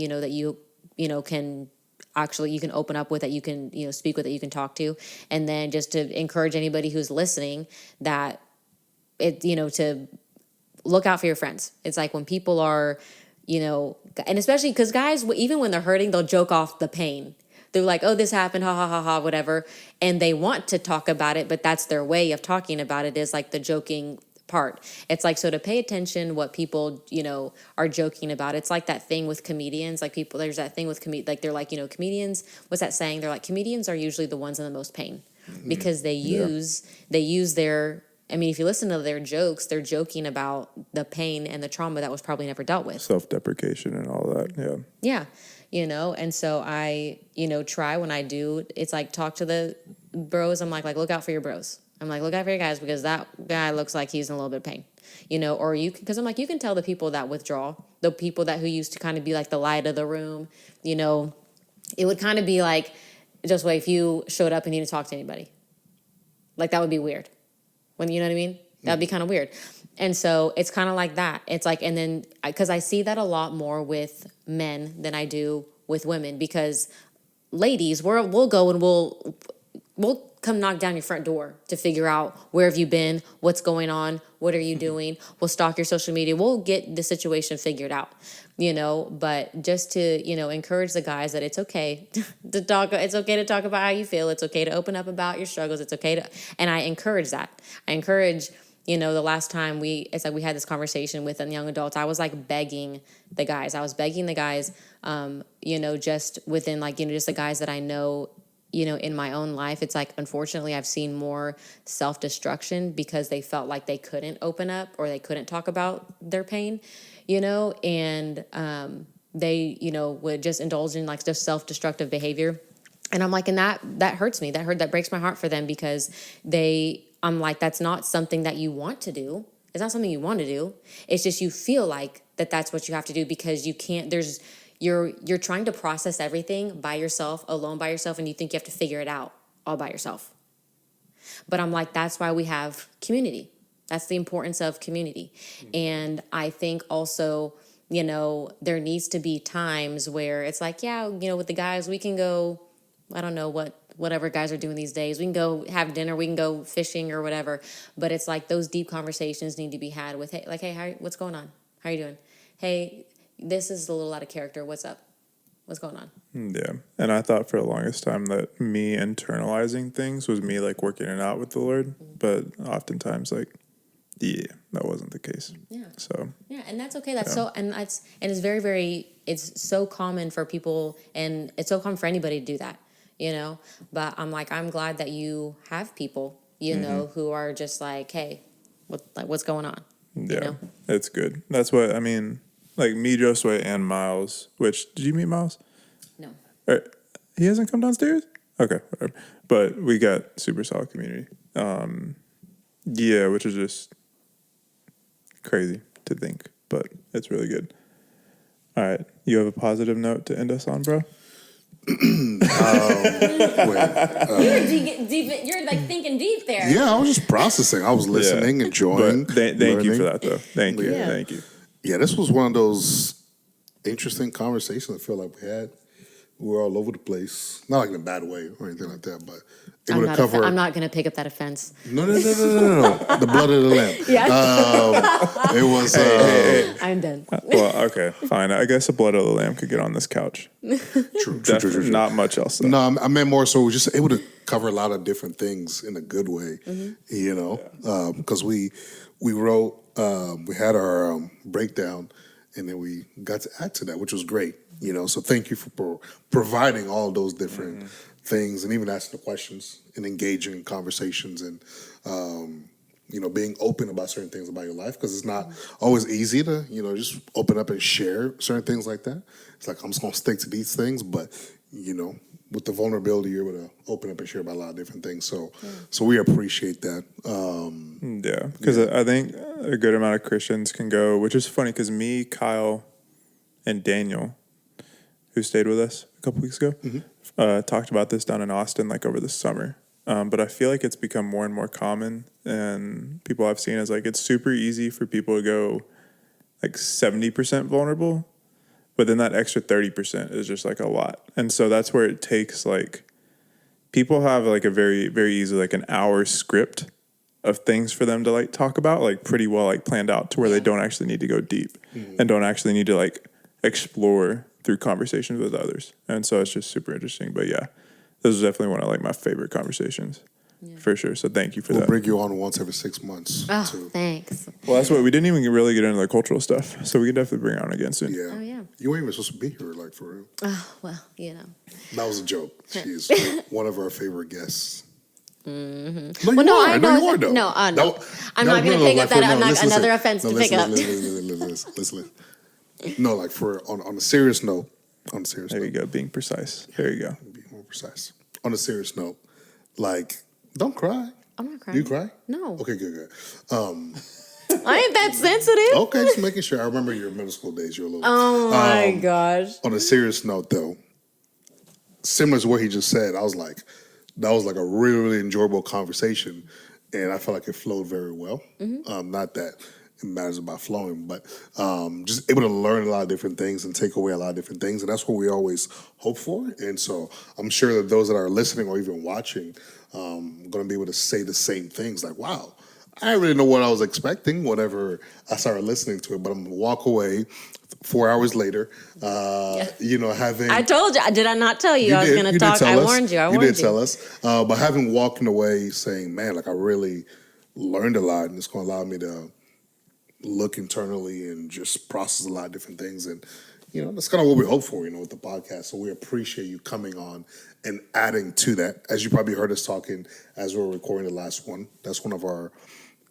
can actually, you can open up with, that you can speak with, that you can talk to. And then just to encourage anybody who's listening, that to look out for your friends. It's like when people are and especially because guys, even when they're hurting, they'll joke off the pain. They're like, oh, this happened, ha ha ha ha, whatever, and they want to talk about it, but that's their way of talking about it, is like the joking part. It's like, so to pay attention what people are joking about. It's like that thing with comedians, like people, there's that thing with like they're like, comedians, what's that saying, they're like, comedians are usually the ones in the most pain, because they use their, I mean, if you listen to their jokes, they're joking about the pain and the trauma that was probably never dealt with, self-deprecation and all that. And so I try, when I do, it's like, talk to the bros. I'm like look out for your bros. I'm like, look out for your guys, because that guy looks like he's in a little bit of pain, or because I'm like, you can tell the people that withdraw, the people who used to kind of be like the light of the room, it would kind of be like, just wait, if you showed up and you didn't talk to anybody, like that would be weird. When, you know what I mean? That'd be kind of weird. And so it's kind of like that. It's like, and then, because I see that a lot more with men than I do with women, because ladies, we'll go and we'll come knock down your front door to figure out, where have you been? What's going on? What are you doing? We'll stalk your social media. We'll get the situation figured out, but just to, encourage the guys that it's okay to talk. It's okay to talk about how you feel. It's okay to open up about your struggles. It's okay to, and I encourage that. I encourage, the last time we had this conversation with young adults, I was like begging the guys. Just within just the guys that I know, in my own life. It's like, unfortunately, I've seen more self-destruction because they felt like they couldn't open up or they couldn't talk about their pain, and they, would just indulge in like just self-destructive behavior. And I'm like, and that hurts me. That breaks my heart for them, because I'm like, that's not something that you want to do. It's not something you want to do. It's just, you feel like that's what you have to do, because you can't, you're trying to process everything by yourself, alone by yourself, and you think you have to figure it out all by yourself. But I'm like, that's why we have community. That's the importance of community. And I think also, there needs to be times where it's like, with the guys, we can go, I don't know whatever guys are doing these days. We can go have dinner, we can go fishing or whatever. But it's like, those deep conversations need to be had with, hey, what's going on? How are you doing? Hey, this is a little out of character. What's up? What's going on? Yeah. And I thought for the longest time that me internalizing things was me like working it out with the Lord. But oftentimes that wasn't the case. Yeah. So. Yeah. And that's okay. That's so, and it's very, very, it's so common for people, and it's so common for anybody to do that, but I'm like, I'm glad that you have people, who are just like, hey, what's going on? Yeah. It's good. That's what, I mean, like me, Josue, and Miles, which, did you meet Miles? No. He hasn't come downstairs? Okay, whatever. But we got super solid community. Which is just crazy to think, but it's really good. All right. You have a positive note to end us on, bro? You're like thinking deep there. Yeah, I was just processing. I was listening, enjoying. Thank you for that, though. Thank you. Thank you. Yeah, this was one of those interesting conversations I feel like we had. We were all over the place. Not like in a bad way or anything like that, but able to cover. I'm not going to pick up that offense. No. The blood of the lamb. Yeah. It was. Hey. I'm done. Well, okay, fine. I guess the blood of the lamb could get on this couch. True. Not much else, though. No, I meant more so we're just able to cover a lot of different things in a good way, because we wrote, we had our breakdown, and then we got to add to that, which was great. So thank you for providing all those different things, and even asking the questions and engaging in conversations, and being open about certain things about your life, because it's not always easy to just open up and share certain things like that. It's like, I'm just gonna stick to these things, but with the vulnerability, you're able to open up and share about a lot of different things. So we appreciate that. Because I think a good amount of Christians can go, which is funny because me, Kyle, and Daniel, who stayed with us a couple weeks ago, talked about this down in Austin, like over the summer. But I feel like it's become more and more common, and people I've seen is like it's super easy for people to go like 70% vulnerable, but then that extra 30% is just like a lot. And so that's where it takes like people have like a very, very easy like an hour script of things for them to like talk about, like pretty well like planned out to where they don't actually need to go deep and don't actually need to like explore through conversations with others. And so it's just super interesting. But yeah, this is definitely one of like my favorite conversations. For sure. So thank you for that. We'll bring you on once every 6 months. Oh, too. thanks. Well, that's what we didn't even really get into the cultural stuff. So we can definitely bring it on again soon. Yeah. Oh, yeah. You ain't even supposed to be here, like, for real. Oh, well, you know. That was a joke. She's one of our favorite guests. Mm-hmm. No, you Well, no, are. I know. You are, though. No, I'm not going to no, pick like, up that. I'm not listen, another offense to pick up. Listen. No, like on a serious note. There you go. Being precise. There you go. Be more precise. On a serious note, like, don't cry. I'm not crying. You cry? No. Okay, good. I ain't that sensitive. Okay, just making sure. I remember your middle school days. You're a little. Oh my gosh. On a serious note, though, similar to what he just said, I was like, that was like a really, really enjoyable conversation, and I felt like it flowed very well. Not that it matters about flowing, but just able to learn a lot of different things and take away a lot of different things, and that's what we always hope for. And so I'm sure that those that are listening or even watching going to be able to say the same things, like, wow, I didn't really know what I was expecting whenever I started listening to it, but I'm going to walk away 4 hours later, having... I told you. Did I not tell you I was going to talk? I warned you. You did tell us. But having walking away saying, man, like I really learned a lot, and it's going to allow me to look internally and just process a lot of different things. And, that's kind of what we hope for, with the podcast. So we appreciate you coming on and adding to that. As you probably heard us talking as we were recording the last one, that's one of our,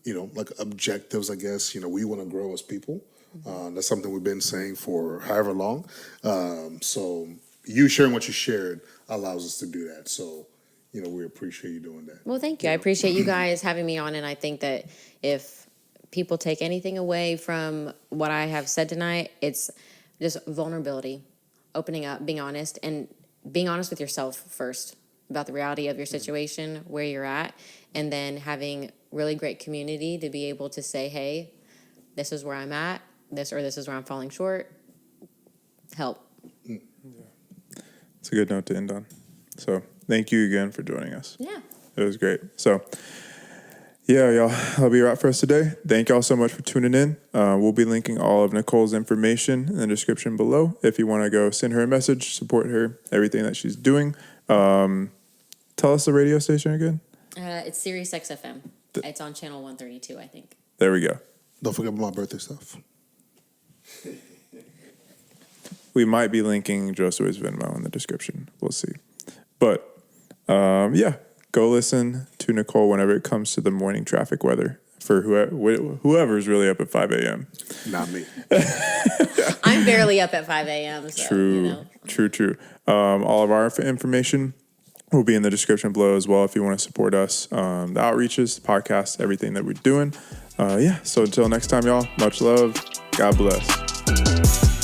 like objectives, I guess. We want to grow as people. That's something we've been saying for however long. So you sharing what you shared allows us to do that. So, we appreciate you doing that. Well, thank you. I appreciate you guys having me on, and I think that if people take anything away from what I have said tonight, it's just vulnerability, opening up, being honest, and being honest with yourself first about the reality of your situation, where you're at, and then having really great community to be able to say, hey, this is where I'm at, this is where I'm falling short. Help. It's a good note to end on. So thank you again for joining us. Yeah. It was great. So yeah, y'all, that'll be a wrap for us today. Thank y'all so much for tuning in. We'll be linking all of Nicole's information in the description below. If you want to go send her a message, support her, everything that she's doing. Tell us the radio station again. It's Sirius XFM. It's on channel 132, I think. There we go. Don't forget about my birthday stuff. We might be linking Josue's Venmo in the description. We'll see. But yeah, go listen to Nicole whenever it comes to the morning traffic weather for whoever's really up at 5 a.m. Not me. I'm barely up at 5 a.m. So, True. All of our information will be in the description below as well if you want to support us. The outreaches, the podcast, everything that we're doing. So until next time, y'all, much love. God bless.